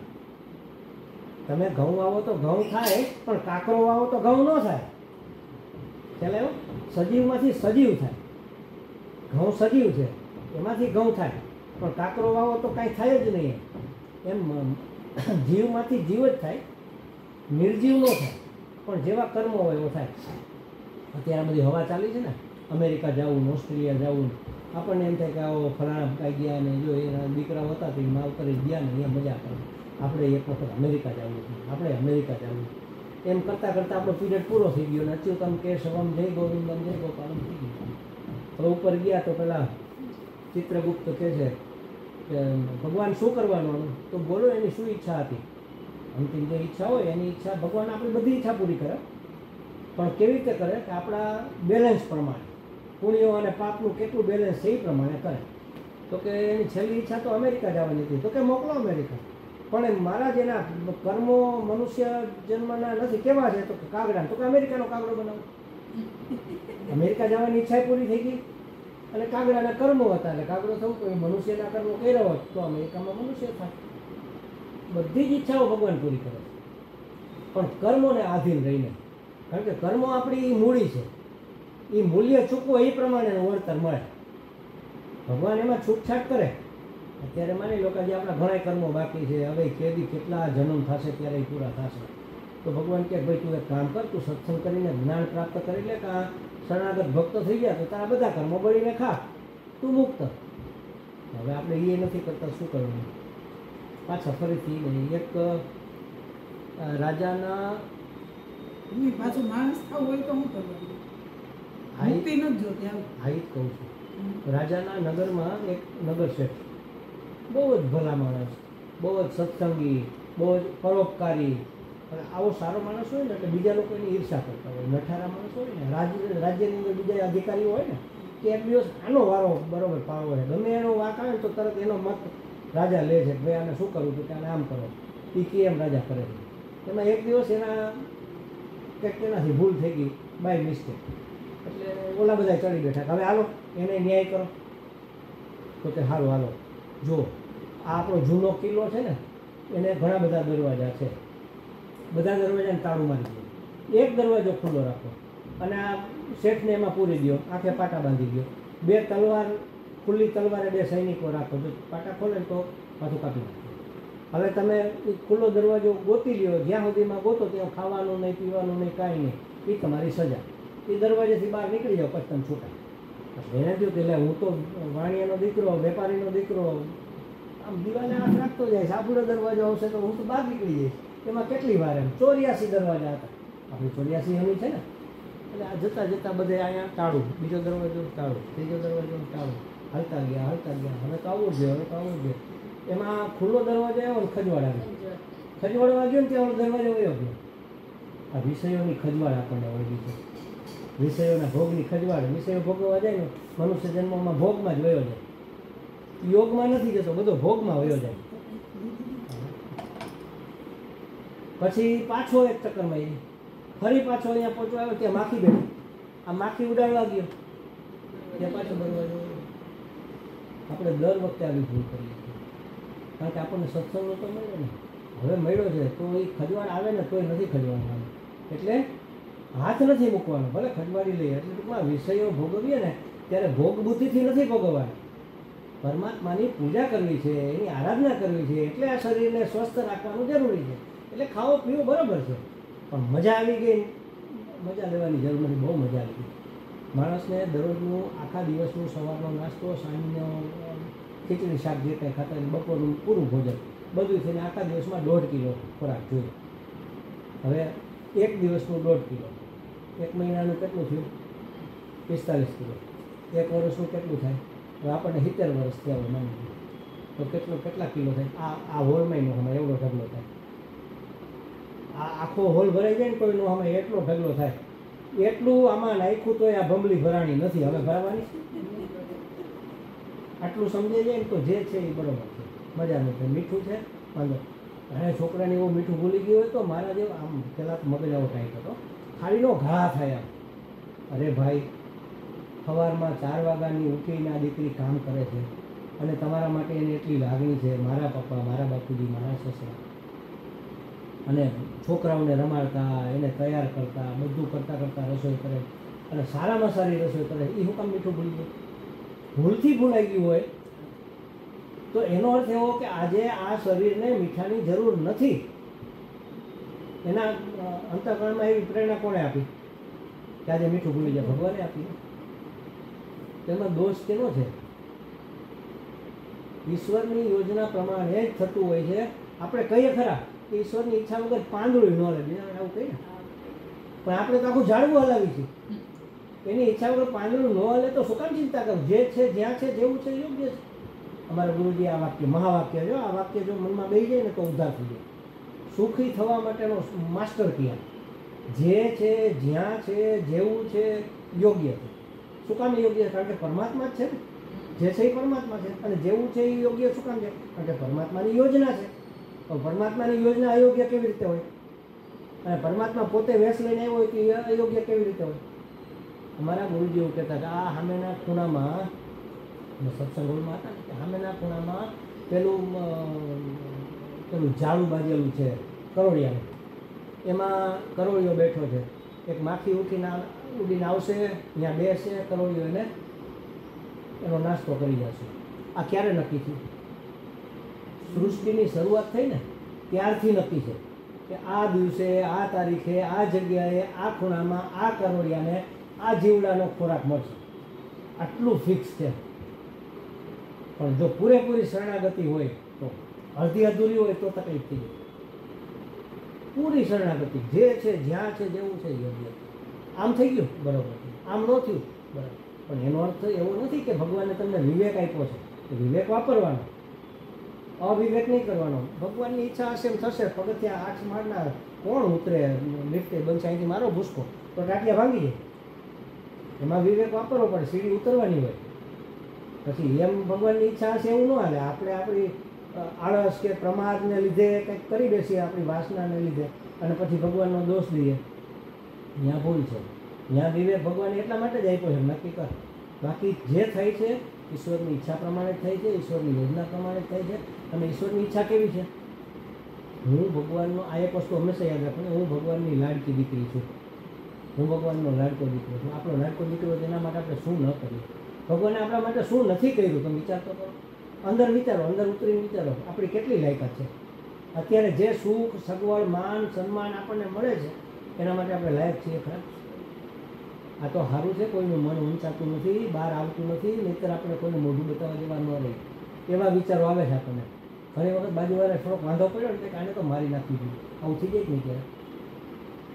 તમે ઘઉં વાવો તો ઘઉં થાય, પણ કાકરો વાવો તો ઘઉં ન થાય. ખ્યાલ આવ્યો? સજીવમાંથી સજીવ થાય. ઘઉં સજીવ છે, એમાંથી ઘઉં થાય, પણ કાકરો વાવો તો કાંઈ થાય જ નહીં. એમ જીવમાંથી જીવ જ થાય, નિર્જીવ ન થાય. પણ જેવા કર્મો હોય એવો થાય. અત્યારે બધી હવા ચાલી છે ને, અમેરિકા જવું, ઓસ્ટ્રેલિયા જવું, આપણને એમ થાય કે આવો ફલાણા કાંઈ ગયા ને જો એના દીકરા હતા તો એ માવતરે ગયા ને અહીંયા મજા કરે. આપણે એક વખત અમેરિકા જવું છે, આપણે અમેરિકા જવું, એમ કરતાં કરતાં આપણો પીરિયડ પૂરો થઈ ગયો ને અચ્યુતમ કેશવમ જય ગોવિંદમ જય ગોપાલમ થઈ ગયું. હવે ઉપર ગયા તો પેલા ચિત્રગુપ્ત કહે છે કે ભગવાન શું કરવાનું, તો બોલો એની શું ઈચ્છા હતી. અંતિમ જે ઈચ્છા હોય એની ઈચ્છા ભગવાન આપણી બધી ઈચ્છા પૂરી કરે, પણ કેવી રીતે કરે કે આપણા બેલેન્સ પ્રમાણે, પુણ્યો અને પાપનું કેટલું બેલેન્સ છે એ પ્રમાણે કરે. તો કે એની છેલ્લી ઈચ્છા તો અમેરિકા જવાની હતી, તો કે મોકલો અમેરિકા. પણ એમ મારા જેના કર્મો મનુષ્ય જન્મના નથી, કેવા છે તો કે કાગડા, તો કે અમેરિકાનો કાગડો બનાવો. અમેરિકા જવાની ઈચ્છા પૂરી થઈ ગઈ અને કાગડાના કર્મો હતા એટલે કાગડો થવું, તો એ મનુષ્યના કર્મો કર્યા હોત તો અમેરિકામાં મનુષ્ય થાય. બધી જ ઈચ્છાઓ ભગવાન પૂરી કરે છે, પણ કર્મોને આધીન રહીને. કારણ કે કર્મો આપણી મૂડી છે, એ મૂલ્ય ચૂકવો એ પ્રમાણેનું વળતર મળે. ભગવાન એમાં છૂટછાટ કરે. અત્યારે માની લો કે જે આપણા ઘણા કર્મો બાકી છે, હવે કેદી કેટલા જન્મ થશે ત્યારે એ પૂરા થશે. તો ભગવાન કહે ભાઈ તું એક કામ કર, તું સત્સંગ કરીને જ્ઞાન પ્રાપ્ત કરી લે, કે આ શરણાગત ભક્ત થઈ ગયા તો તારા બધા કર્મો બળીને ખા, તું મુક્ત. હવે આપણે એ નથી કરતા, શું કરવું? પાછા ફરીથી એક રાજાના પાછું માણસ થવું હોય તો શું કરવાનું? મુક્તિ નથી જોતી. હા જ કહું છું. રાજાના નગરમાં એક નગર શેઠ, બહુ જ ભલા માણસ, બહુ જ સત્સંગી, બહુ જ પરોપકારી. અને આવો સારો માણસ હોય ને એટલે બીજા લોકો એની ઈર્ષા કરતા હોય. નઠારા માણસ હોય ને, રાજ્યની અંદર બીજા અધિકારીઓ હોય ને, કે એક દિવસ આનો વારો બરોબર પાડવો છે, ગમે એનો વાંક આવે ને તો તરત એનો મત રાજા લે છે. ભાઈ આને શું કરવું હતું કે આને આમ કરો, એ કે એમ રાજા કરે છે. એમાં એક દિવસ એના કંઈક એનાથી ભૂલ થઈ ગઈ, બાય મિસ્ટેક. એટલે ઓલા બધા ચડી બેઠા, હવે હાલો એને ન્યાય કરો. તો કે સારું હાલો, જો આ આપણો જૂનો કિલ્લો છે ને, એને ઘણા બધા દરવાજા છે, બધા દરવાજાને તાળું મારી દો, એક દરવાજો ખુલ્લો રાખો અને આ શેઠને એમાં પૂરી દો, આંખે પાટા બાંધી દો, બે તલવાર, ખુલ્લી તલવારે બે સૈનિકો રાખો, જો પાટા ખોલે તો પાછું કાપી નાખો. હવે તમે ખુલ્લો દરવાજો ગોતી લ્યો, જ્યાં સુધીમાં ગોતો ત્યાં ખાવાનું નહીં, પીવાનું નહીં, કાંઈ નહીં, એ તમારી સજા. એ દરવાજેથી બહાર નીકળી જાઓ પછી તમે છૂટા. એને થયું કે એટલે હું તો વાણિયાનો દીકરો, વેપારીનો દીકરો, આમ દીવાને હાથ રાખતો જાય, સાબુડો દરવાજો આવશે તો હું તો બહાર નીકળી જઈશ. એમાં કેટલી વાર એમ 84 દરવાજા હતા, આપણી 84 હમી છે ને. એટલે આ જતાં જતાં બધે અહીંયા ટાળું, બીજો દરવાજો ટાળું, ત્રીજો દરવાજો ટાળું, હાલતા ગયા, હવે તો આવવું જોઈએ, હવે તો આવવું જોઈએ. એમાં ખુલ્લો દરવાજો આવ્યો ને ખજવાડ આવ્યો, ખજવાડવા ગયો ને ત્યાં દરવાજો વયો ગયો. આ વિષયોની ખજવાડ આપણને વળગી છે, વિષયોના ભોગની ખજવાડ. વિષયો ભોગવવા જાય ને મનુષ્ય જન્મમાં ભોગમાં જ વયો જાય, યોગમાં નથી જતો, બધો ભોગમાં વયો જાય. પછી પાછો એક ચક્કરમાં આવી, ફરી પાછો અહીંયા પહોંચવા આવ્યો, ત્યાં માખી બેઠી, આ માખી ઉડાડવા ગયો, ત્યાં પાછો દરવાજો. આપણે દર વખતે આવી ભૂલ કરીએ છીએ, કારણ કે આપણને સત્સંગનો તો મળ્યો ને, હવે મળ્યો છે તો એ ખજવાડ આવે ને તોય નથી ખજવાડવાનું, એટલે હાથ નથી મૂકવાનો. ભલે ખજવાડી લઈએ, એટલે ટૂંકમાં વિષયો ભોગવીએ ને ત્યારે ભોગ બુદ્ધિથી નથી ભોગવવાની. પરમાત્માની પૂજા કરવી છે, એની આરાધના કરવી છે, એટલે આ શરીરને સ્વસ્થ રાખવાનું જરૂરી છે. એટલે ખાવો પીવો બરાબર છે, પણ મજા આવી ગઈ, મજા લેવાની જરૂર નથી. બહુ મજા આવી ગઈ. માણસને દરરોજનું આખા દિવસનું સવારનો નાસ્તો, સાંજનો ખીચડી શાક જે કંઈ ખાતા, બપોરનું પૂરું ભોજન બધું થઈને આખા દિવસમાં 1.5 કિલો ખોરાક જોઈએ. હવે એક દિવસનું 1.5 કિલો, એક મહિનાનું કેટલું થયું? 45 કિલો. એક વર્ષનું કેટલું થાય? હવે આપણને 70 વર્ષ થયા હોય માની તો કેટલા કિલો થાય? આ હોલ મહિનો આમાં એવડો ઢગલો થાય. આ આખો હોલ ભરાઈ જાય ને કોઈનો આમાં એટલો ઢગલો થાય. એટલું આમાં નાખ્યું તો આ ભંબલી ભરાણી નથી, હવે ભરવાની. આટલું સમજાઈ જાય ને તો જે છે એ બરાબર છે, મજાનું છે, મીઠું છે વાંધો. અને છોકરાને એવું મીઠું ભૂલી ગયું હોય તો મારા જેવો આમ પહેલાં તો મગજ આવો ટાઈટ હતો, થાળીનો ઘા થાય આમ. અરે ભાઈ, સવારમાં 4 વાગ્યાની ઉઠીને આ દીકરી કામ કરે છે, અને તમારા માટે એની એટલી લાગણી છે, મારા પપ્પા, મારા બાપુજી, મારા સસરા, અને છોકરાઓને રમાડતા, એને તૈયાર કરતા, બધું કરતાં કરતાં રસોઈ કરે, અને સારામાં સારી રસોઈ કરે, એ હું કામ મીઠું ભૂલી જાય? ભૂલથી ભૂલાઈ ગયું હોય તો એનો અર્થ એવો કે આજે આ શરીરને મીઠાની જરૂર નથી. એના અંતઃકરણમાં એવી પ્રેરણા કોણે આપી કે આજે મીઠું ભૂલી જાય? ભગવાને આપી. તેમાં દોષ કેનો છે? ઈશ્વરની યોજના પ્રમાણે જ થતું હોય છે. આપણે કહીએ ખરા કે ઈશ્વરની ઈચ્છા વગર પાંદડું ન લે, બીજા આવું કહીએ, પણ આપણે તો આખું ઝાડવું હલાવી છે. એની ઈચ્છા વગર પાંદડું ન હલે તો શું કામ ચિંતા કરું? જે છે, જ્યાં છે, જેવું છે યોગ્ય છે. અમારા ગુરુજી આ વાક્ય, મહાવાક્ય, જો આ વાક્ય જો મનમાં બેસી જાય ને તો ઉદ્ધાર થઈ જાય. સુખી થવા માટેનો માસ્ટર ક્રિયા, જે છે, જ્યાં છે, જેવું છે, યોગ્ય છે. શું કામ યોગ્ય છે? કારણ કે પરમાત્મા જ છે ને. જે છે એ પરમાત્મા છે, અને જેવું છે એ યોગ્ય શું કામ છે? કારણ કે પરમાત્માની યોજના છે. તો પરમાત્માની યોજના અયોગ્ય કેવી રીતે હોય? અને પરમાત્મા પોતે વેશ લઈને આવ્યો હોય તો એ અયોગ્ય કેવી રીતે હોય? અમારા ગુરુજી એવું કહેતા હતા, આ સામેના ખૂણામાં, સત્સંગ હોલમાં હતા ને, કે સામેના ખૂણામાં પેલું ઝાડું બાજેલું છે કરોળિયાનું, એમાં કરોળિયો બેઠો છે. એક માખી ઉડીને આવશે, ત્યાં બેસે, કરોળિયો એને એનો નાસ્તો કરી જશે. આ ક્યારે નક્કી થયું? સૃષ્ટિની શરૂઆત થઈ ને ત્યારથી નક્કી છે કે આ દિવસે, આ તારીખે, આ જગ્યાએ, આ ખૂણામાં આ કરોળિયાને આ જીવડાનો ખોરાક મળશે. આટલું ફિક્સ છે. પણ જો પૂરેપૂરી શરણાગતિ હોય તો, અડધી અધૂરી હોય તો તકલીફ થઈ જાય. પૂરી શરણાગતિ, જે છે, જ્યાં છે, જેવું છે યોગ્ય. આમ થઈ ગયું બરાબર, આમ ન થયું બરાબર. પણ એનો અર્થ એવો નથી કે ભગવાને તમને વિવેક આપ્યો છે કે વિવેક વાપરવાનો, અવિવેક નહીં કરવાનો. ભગવાનની ઈચ્છા હશે એમ થશે. પગથિયા 8 માળના કોણ ઉતરે? લિફ્ટે બંધ અહીંથી મારો ભૂસકો તો ટાટિયા ભાંગી જાય. એમાં વિવેક વાપરવો પડે. સીડી ઉતરવાની હોય. પછી એમ ભગવાનની ઈચ્છા હશે એવું ન હાલે. આપણે આપણી આળસ કે પ્રમાદને લીધે કંઈક કરી બેસીએ, આપણી વાસનાને લીધે, અને પછી ભગવાનનો દોષ દઈએ. ત્યાં ભૂલ છે. ત્યાં વિવેક ભગવાને એટલા માટે જ આપ્યો છે, નક્કી કર. બાકી જે થાય છે ઈશ્વરની ઈચ્છા પ્રમાણે થાય છે, ઈશ્વરની યોજના પ્રમાણે થાય છે. અને ઈશ્વરની ઈચ્છા કેવી છે? હું ભગવાનનો, આ એક વસ્તુ હંમેશા યાદ રાખો, હું ભગવાનની લાડકી દીકરી છું. હું ભગવાનનો લાડકો દીકરો છું. આપણો લાડકો દીકરો, તેના માટે આપણે શું ન કરીએ? ભગવાને આપણા માટે શું નથી કર્યું? તમે વિચાર તો કરો. અંદર વિચારો, અંદર ઉતરીને વિચારો, આપણી કેટલી લાયકાત છે. અત્યારે જે સુખ, સગવડ, માન, સન્માન આપણને મળે છે, એના માટે આપણે લાયક છીએ ખરા? આ તો સારું છે, કોઈનું મન ઊંચાતું નથી, બહાર આવતું નથી, નહીંતર આપણે કોઈને મોઢું બતાવવા જેવા ન રહી. એવા વિચારો આવે છે આપણને. ઘણી વખત બાજુવાળા થોડોક વાંધો પડ્યો ને કે આને તો મારી નાખી દીધું, આવું થઈ જાય જ નહીં ત્યારે.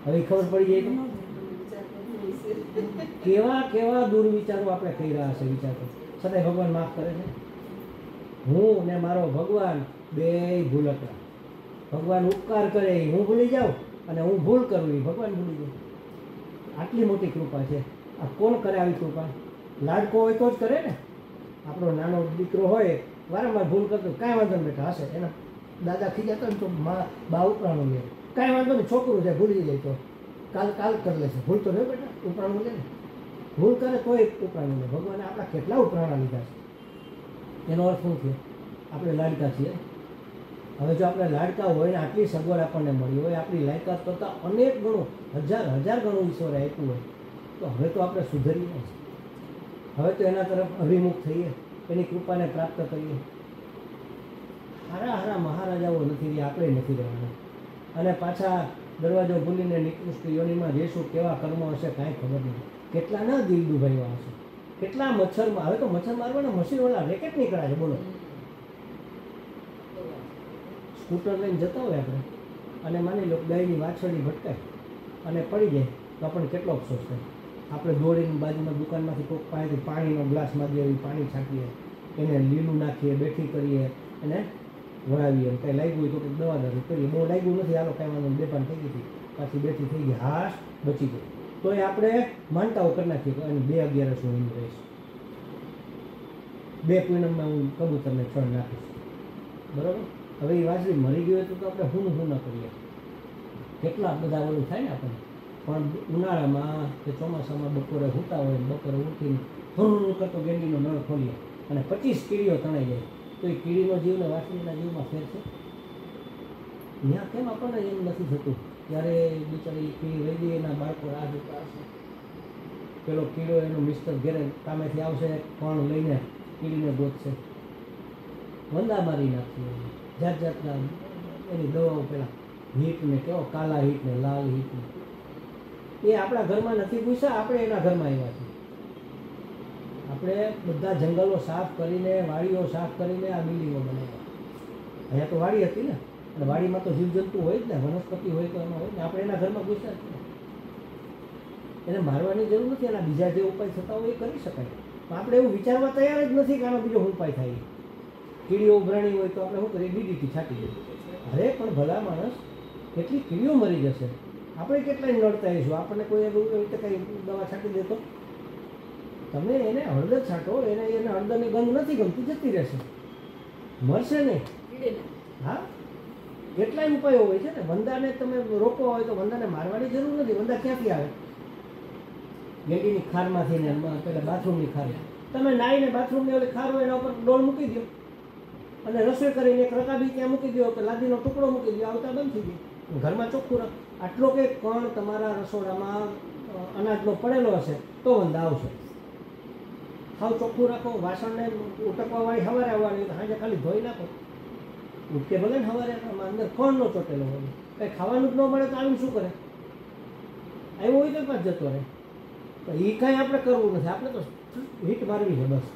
હવે ખબર પડી જાય તો કેવા કેવા દુર્વિચારો આપણે કહી રહ્યા છે. વિચાર કરો, છતાંય ભગવાન માફ કરે છે. હું ને મારો ભગવાન બેય ભૂલકડા. ભગવાન ઉપકાર કરે એ હું ભૂલી જાઉં, અને હું ભૂલ કરું એ ભગવાન ભૂલી જાય. આટલી મોટી કૃપા છે. આ કોણ કરે આવી કૃપા? લાડકો હોય તો જ કરે ને. આપણો નાનો દીકરો હોય, વારંવાર ભૂલ કરતો, કાંઈ વાંધો નહીં બેટા, હશે. એના દાદા ખીજાતો ને તો બા ઉપરાણું લે, કાંઈ વાંધો નહીં, છોકરું છે, ભૂલી જાય તો કાલ કરી લેશે. ભૂલ તો નહીં બેટા, ઉપરાણું લે ને. ભૂલ કરે તોય ઉપરાણું લે. ભગવાને આપણા કેટલા ઉપરાણા લીધા છે. એનો અર્થ શું છે? આપણે લાડકા છીએ. હવે જો આપણે લાડકા હોય ને આટલી સગવડ આપણને મળી હોય, આપણી લાયકાત કરતાં અનેક ગણું, હજાર ગણું ઈશ્વરે આપ્યું હોય, તો હવે તો આપણે સુધરીએ છીએ. હવે તો એના તરફ અભિમુખ થઈએ, એની કૃપાને પ્રાપ્ત કરીએ. હારા મહારાજાઓ નથી રહ્યા, આપણે નથી રહેવાના. અને પાછા દરવાજો ભૂલીને નિકૃષ્ટ યોનિમાં જઈશું. કેવા કર્મો હશે કાંઈ ખબર નથી. કેટલા ના દિલ દુભાઈવા હશે, કેટલા મચ્છરમાં. હવે તો મચ્છર મારવાના મશીનવાળા રેકેટ નીકળ્યા છે. બોલો, સ્કૂટર લઈને જતા હોય આપણે, અને માની લો ગાયની વાછરડી ભટકાય અને પડી જાય તો આપણને કેટલો અફસોસ થાય. આપણે દોડીને બાજુમાં દુકાનમાંથી કોઈક પાસેથી પાણીનો ગ્લાસ માગીએ, પાણી છાંટીએ, એને લીલું નાખીએ, બેઠી કરીએ, એને વળાવીએ. કાંઈ લાગ્યું હોય તો કંઈક દવા દારૂ કરીએ. બહુ લાગ્યું નથી, હાલો કાંઈ વાંધો, બેપાન થઈ ગઈ હતી, પાછી બેઠી થઈ ગઈ, હાશ બચી ગઈ. તો એ આપણે માનતાઓ કરી નાખીએ અને 2/11 હું એમ રહીશ, 2 પૂનમમાં હું કબૂતરને છળ નાખીશ. બરાબર? હવે એ વાજબી મરી ગયો તો આપણે હું ન કરીએ. કેટલા બધા ઓલું થાય ને આપણને. પણ ઉનાળામાં કે ચોમાસામાં બપોરે સૂતા હોય, બપોરે ઉઠીને ફૂર કરતો ગેંડીનો નળ ખોલીએ, અને 25 કીડીઓ તણાઈ જાય તો એ કીડીનો જીવ ને વાસળીના જીવમાં ફેર છે? ત્યાં કેમ આપણને એમ નથી થતું? ત્યારે બિચારી કીડી રહી ગઈ, એના બાળકો રાહ જોતા હશે. પેલો કીડો એનો મિસ્ટર ઘેરે કામેથી આવશે, કોણ લઈને કીડીને ગોતશે, વંદા મારી નાખશે. જાત જાતના એની દવાઓ પેલા હીટ ને કેવો કાલા હીટ ને લાલ હીટ ને એ આપણા ઘરમાં નથી પૂછ્યા, આપણે એના ઘરમાં આવ્યા છીએ. આપણે બધા જંગલો સાફ કરીને, વાડીઓ સાફ કરીને આ બિલ્ડિંગો બનાવ્યા. અહીંયા તો વાડી હતી ને, અને વાડીમાં તો જીવજંતુ હોય જ ને, વનસ્પતિ હોય તો એમાં હોય ને. આપણે એના ઘરમાં પૂછ્યા જ ને. એને મારવાની જરૂર નથી, એના બીજા જે ઉપાય થતા હોય એ કરી શકાય. પણ આપણે એવું વિચારવા તૈયાર જ નથી કે આનો બીજો ઉપાય થાય. કીડીઓ ઉભરાણી હોય તો આપણે શું કરીએ? DDT છાંટી દઈએ. અરે પણ ભલા માણસ, કેટલી કીડીઓ મરી જશે, આપણે કેટલાય નડતા આવીશું. આપણને કોઈ એવી રીતે કંઈ દવા છાંટી દેતો? તમે એને હળદર છાંટો, એને હળદરની ગંધ નથી ગમતી, જતી રહેશે, મરશે નહીં. હા, કેટલાય ઉપાયો હોય છે ને. વંદાને તમે રોકવા હોય તો વંદાને મારવાની જરૂર નથી. વંદા ક્યાંથી આવે? ગેંડીની ખારમાંથી ને પેલા બાથરૂમની ખાર. તમે નાહીને બાથરૂમની ઓલી ખાર હોય એના ઉપર ડોલ મૂકી દો અને રસોઈ કરીને એક રકાબી ત્યાં મૂકી દો કે લાદીનો ટુકડો મૂકી દો, આવતા બંધ થઈ ગયો. ઘરમાં ચોખ્ખું રાખ. આટલો કે કણ તમારા રસોડામાં અનાજનો પડેલો હશે તો વંદા આવશે. હાવ ચોખ્ખું રાખો. વાસણને ઉટકવાવાળી સવારે આવવાની, સાંજે ખાલી ધોઈ નાખો. ઉટકે ભલે ને સવારે, અંદર કણ નો ચોટેલો હોય. કંઈ ખાવાનું જ ન મળે તો આવીને શું કરે? આવ્યો હોય તો પાછ જતો રહે. તો એ કાંઈ આપણે કરવું નથી. આપણે તો હીટ મારવી છે બસ.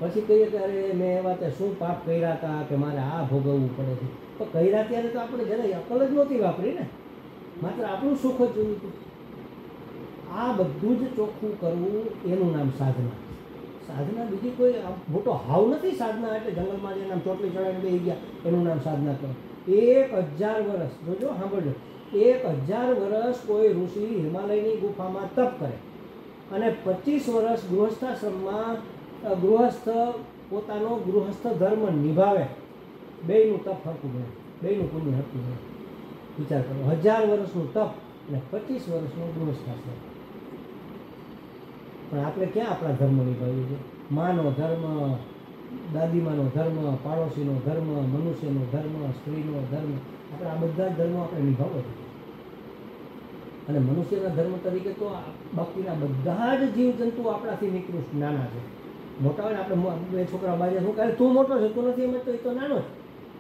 પછી કહીએ કે અરે મેં એવા તે શું પાપ કર્યા હતા કે મારે આ ભોગવવું પડે છે. તો કર્યા ત્યારે તો આપણે જરાય અકલ જ નહોતી વાપરી ને, માત્ર આપણું સુખ જ જોયું હતું. આ બધું જ ચોખ્ખું કરવું એનું નામ સાધના. સાધના બીજી કોઈ મોટો હાવ નથી. સાધના એટલે જંગલમાં જે નામ ચોટલી ચડાવીને બેસી ગયા એનું નામ સાધના કરો. 1000 વર્ષ જોજો, સાંભળજો, 1000 વર્ષ કોઈ ઋષિ હિમાલયની ગુફામાં તપ કરે અને 25 વર્ષ ગૃહસ્થાશ્રમમાં ગૃહસ્થ પોતાનો ગૃહસ્થ ધર્મ નિભાવે. બેયનું તપ હરખું બને, બેયનું પુણ્ય હરખું બને. વિચાર કરો, 1000 વર્ષનું તપ અને 25 વર્ષનું ગૃહસ્થાશ્રમ. પણ આપણે ક્યાં આપણા ધર્મ નિભાવીએ છીએ? માનો ધર્મ, દાદીમાનો ધર્મ, પાડોશીનો ધર્મ, મનુષ્યનો ધર્મ, સ્ત્રીનો ધર્મ, આપણે આ બધા જ ધર્મો આપણે નિભાવો છે. અને મનુષ્યના ધર્મ તરીકે તો બાકીના બધા જ જીવજંતુઓ આપણાથી નિકૃષ્ટ નાના છે. મોટા હોય ને આપણે બે છોકરા બાજે શું કહે, તું મોટો છે, તું નથી સમજતો, એ તો નાનો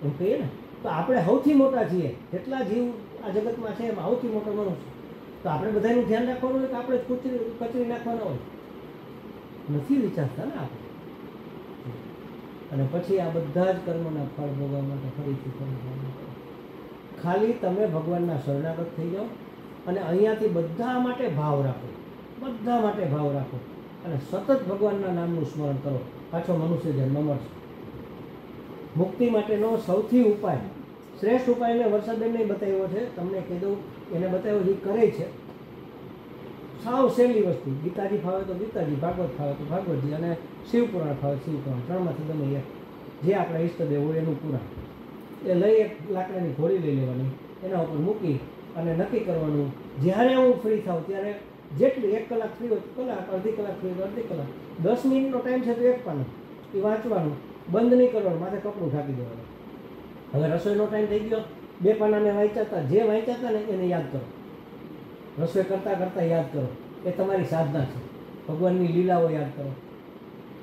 છે એમ કહીએ ને. તો આપણે સૌથી મોટા છીએ. જેટલા જીવ આ જગતમાં છે એમાં સૌથી મોટો મનુષ્ય. તો આપણે બધાનું ધ્યાન રાખવાનું હોય કે આપણે કચરી નાખવાના હોય? નથી વિચારતા ને આપણે. અને પછી આ બધા જ કર્મોના ફળ ભોગવવા માટે ફરીથી ખાલી તમે ભગવાનના શરણાગત થઈ જાઓ અને અહીંયાથી બધા માટે ભાવ રાખો, બધા માટે ભાવ રાખો અને સતત ભગવાનના નામનું સ્મરણ કરો. પાછો મનુષ્ય જન્મ મળશે. મુક્તિ માટેનો સૌથી ઉપાય, શ્રેષ્ઠ ઉપાય મેં વર્ષાબેનને બતાવ્યો છે, તમને કહી દઉં. એને બતાવ્યો જે કરે છે સાવ સહેલી વસ્તુ. ગીતાજી ફાવે તો ગીતાજી, ભાગવત ફાવે તો ભાગવતજી, અને શિવપુરાણ ફાવે શિવપુરાણ. ત્રણમાંથી ગમે એક જે આપણા ઈષ્ટદેવ હોય એનું પુરાણ એ લઈ, એક લાકડાની ઘોડી લઈ લેવાની, એના ઉપર મૂકી અને નક્કી કરવાનું જ્યારે હું ફ્રી થાઉં ત્યારે જેટલી 1 કલાક ફ્રી હોય તો કલાક, અડધી કલાક ફ્રી હોય તો અડધી કલાક, 10 મિનિટનો ટાઈમ છે તો 1 પાનું એ વાંચવાનું, બંધ નહીં કરવાનું, માથે કપડું ઢાંકી દેવાનું. હવે રસોઈનો ટાઈમ થઈ ગયો, 2 પાનાને વાંચ્યા હતા, જે વાંચ્યા હતા ને એને યાદ કરો. રસોઈ કરતાં કરતાં યાદ કરો, એ તમારી સાધના છે. ભગવાનની લીલાઓ યાદ કરો,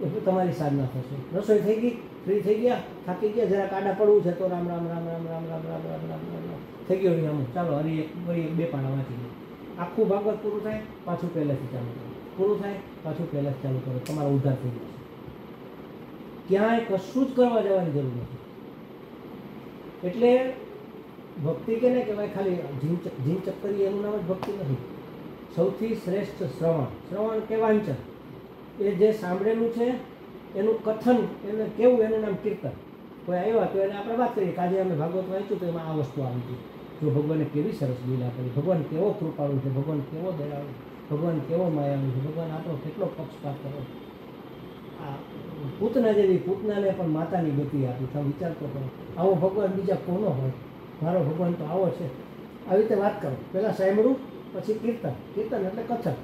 એ તમારી સાધના થશે. રસોઈ થઈ ગઈ, ફ્રી થઈ ગયા, થાકી ગયા, જરા કાડા પડવું છે તો રામ રામ રામ રામ રામ રામ રામ રામ રામ રામ રામ થઈ ગયો. આમ ચાલો હરી વળી 2 પાના વાંચી ગયો. આખું ભાગવત પૂરું થાય, પાછું પહેલેથી ચાલુ કરો, પૂરું થાય પાછું પહેલેથી ચાલુ કરો. તમારો ઉદ્ધાર થઈ જશે. ક્યાંય કશું જ કરવા જવાની જરૂર નથી. એટલે ભક્તિ કે ને કહેવાય ખાલી જીન ચક્કરી એનું નામ જ ભક્તિ નથી. સૌથી શ્રેષ્ઠ શ્રવણ કે વાંચન, એ જે સાંભળેલું છે એનું કથન, એને કેવું, એનું નામ કીર્તન. કોઈ આવ્યા તો એને આપણે વાત કરીએ કે આજે અમે ભાગવત વાંચ્યું તો એમાં આ વસ્તુ આવી હતી. જો ભગવાને કેવી સરસ લીલા કરી, ભગવાન કેવો કૃપાળુ છે, ભગવાન કેવો દયાળુ, ભગવાન કેવો માયાળુ છે, ભગવાન આપણો કેટલો પક્ષપાત કરો. આ પૂતના જેવી પૂતનાને પણ માતાની ગતિ આપી. તમે વિચાર તો કરો, આવો ભગવાન બીજા કોનો હોય? મારો ભગવાન તો આવો છે. આવી રીતે વાત કરો. પહેલાં સાંભળું, પછી કીર્તન. કીર્તન એટલે કથન.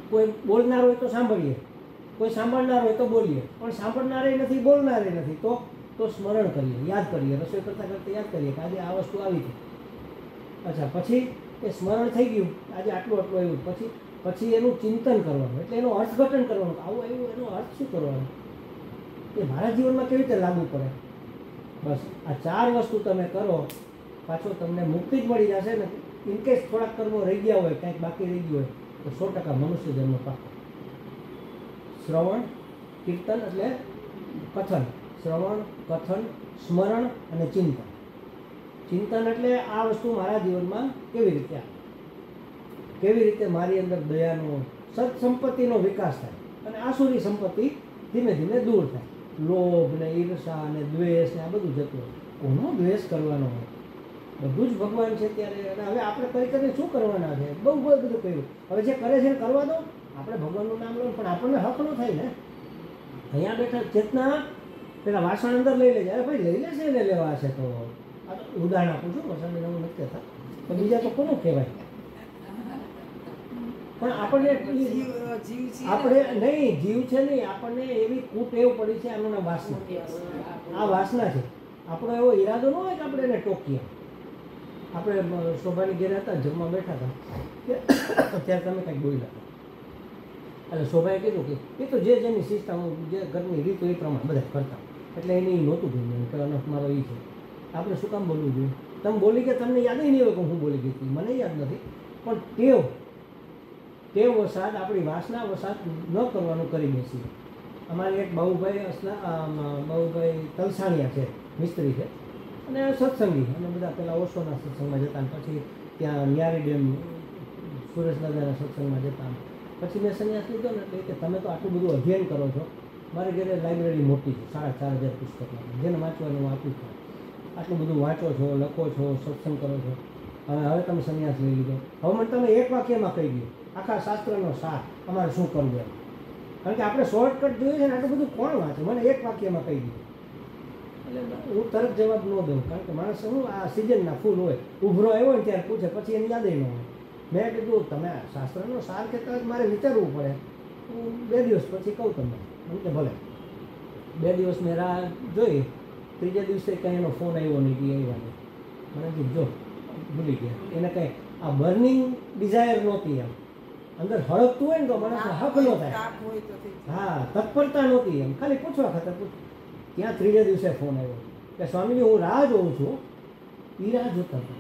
કોઈ બોલનાર હોય તો સાંભળીએ, કોઈ સાંભળનાર હોય તો બોલીએ, પણ સાંભળનારે નથી, બોલનારે નથી, તો સ્મરણ કરીએ, યાદ કરીએ, રસોઈ કરતાં કરતાં યાદ કરીએ કે આજે આ વસ્તુ આવી હતી. અચ્છા, પછી એ સ્મરણ થઈ ગયું, આજે આટલું આટલું આવ્યું, પછી એનું ચિંતન કરવાનું, એટલે એનું અર્થઘટન કરવાનું, આવું આવ્યું એનો અર્થ શું કરવાનો, એ મારા જીવનમાં કેવી રીતે લાગુ પડે. બસ આ 4 વસ્તુ તમે કરો, પાછો તમને મુક્તિ જ મળી જશે ને. ઇનકેસ થોડાક કર્મો રહી ગયા હોય, કંઈક બાકી રહી ગયું હોય તો 100% મનુષ્ય જન્મ પાકો. શ્રવણ કીર્તન એટલે કથન, શ્રવણ કથન સ્મરણ અને ચિંતન. ચિંતન એટલે આ વસ્તુ મારા જીવનમાં કેવી રીતે આવે, કેવી રીતે મારી અંદર દયાનો સત્સંપત્તિનો વિકાસ થાય અને આસુરી સંપત્તિ ધીમે ધીમે દૂર થાય. લોભ ને ઈર્ષા ને દ્વેષ ને આ બધું જતું હોય. કોનો દ્વેષ કરવાનો હોય, બધું જ ભગવાન છે ત્યારે. અને હવે આપણે કરીને શું કરવાના છે, બહુ બધું કહ્યું. હવે જે કરે છે કરવા દો, આપણે ભગવાનનું નામ લો, પણ આપણને હક ન થાય ને. અહીંયા બેઠા ચેતના પેલા વાસણ અંદર લઈ લેજે, અરે ભાઈ લઈ લેશે એને લેવા હશે તો. આ તો ઉદાહરણ આપું છું, વાસણ એવું નથી કહેતા, તો બીજા તો કોનું કહેવાય. પણ આપણે નહીં, જીવ છે નહીં, આપણને એવી કુટેવ પડી છે, આનું નામ વાસના. આ વાસના છે. આપણો એવો ઈરાદો ન હોય કે આપણે એને ટોકીએ. આપણે શોભાની ઘેરે હતા, જમવા બેઠા હતા, ત્યારે તમે કંઈક બોલ્યા હતા. એટલે શોભાએ કીધું કે એ તો જે જેની સિસ્ટમ, જે ઘરની રીત એ પ્રમાણે બધા કરતા, એટલે એને એ નહોતું જોયું કે અનફ મારો એ છે. આપણે શું કામ બોલવું જોઈએ? તમે બોલી કે તમને યાદ નહીં હોય કે હું બોલી ગઈ હતી, મને યાદ નથી, પણ ટેવ વસાત, આપણી વાસના વસાત ન કરવાનું કરી બેસી. અમારે એક બાબુભાઈ તલસાણિયા છે, મિસ્ત્રી છે અને સત્સંગી, અને બધા પહેલાં ઓશોના સત્સંગમાં જતા, પછી ત્યાં ન્યારી ડેમ સુરેશદાદાના સત્સંગમાં જતા. પછી મેં સંન્યાસ લીધો ને એટલે કે તમે તો આટલું બધું અધ્યયન કરો છો, મારી ઘરે લાઇબ્રેરી મોટી છે, 4,500 પુસ્તકો, જેને વાંચવાનું હું આપું છું. આટલું બધું વાંચો છો, લખો છો, સત્સંગ કરો છો, હવે તમે સંન્યાસ લઈ લીધો, હવે મને તમે એક વાક્યમાં કહી દો આખા શાસ્ત્રનો સાર અમારે શું કરવું એમ. કારણ કે આપણે શોર્ટકટ જોઈએ છે ને, આટલું બધું કોણ વાંચે, મને એક વાક્યમાં કહી દીધું. એટલે હું તરત જવાબ ન દઉં, કારણ કે માણસ શું આ સિઝનના ફૂલ હોય, ઉભરો આવ્યો ને ત્યારે પૂછે, પછી એને યાદ ન હોય. મેં કીધું તમે શાસ્ત્રનો સાર કહેતા જ મારે વિચારવું પડે, હું 2 દિવસ પછી કહું તમને. એમ કે ભલે. 2 દિવસ મેં રાહ જોઈ, 3જા દિવસે કંઈ એનો ફોન આવ્યો નહીં કે આવ્યા નહીં. મને કીધું જો ભૂલી ગયા, એને કંઈ આ બર્નિંગ ડિઝાયર નહોતી, એમ અંદર હળકતું હોય ને તો માણસને હક ન થાય. હા, તત્પરતા નહોતી, એમ ખાલી પૂછવા ખાતર પૂછ. ત્યાં 3જા દિવસે ફોન આવ્યો કે સ્વામીજી હું રાહ જોઉં છું. એ રાહ જોતા હતા.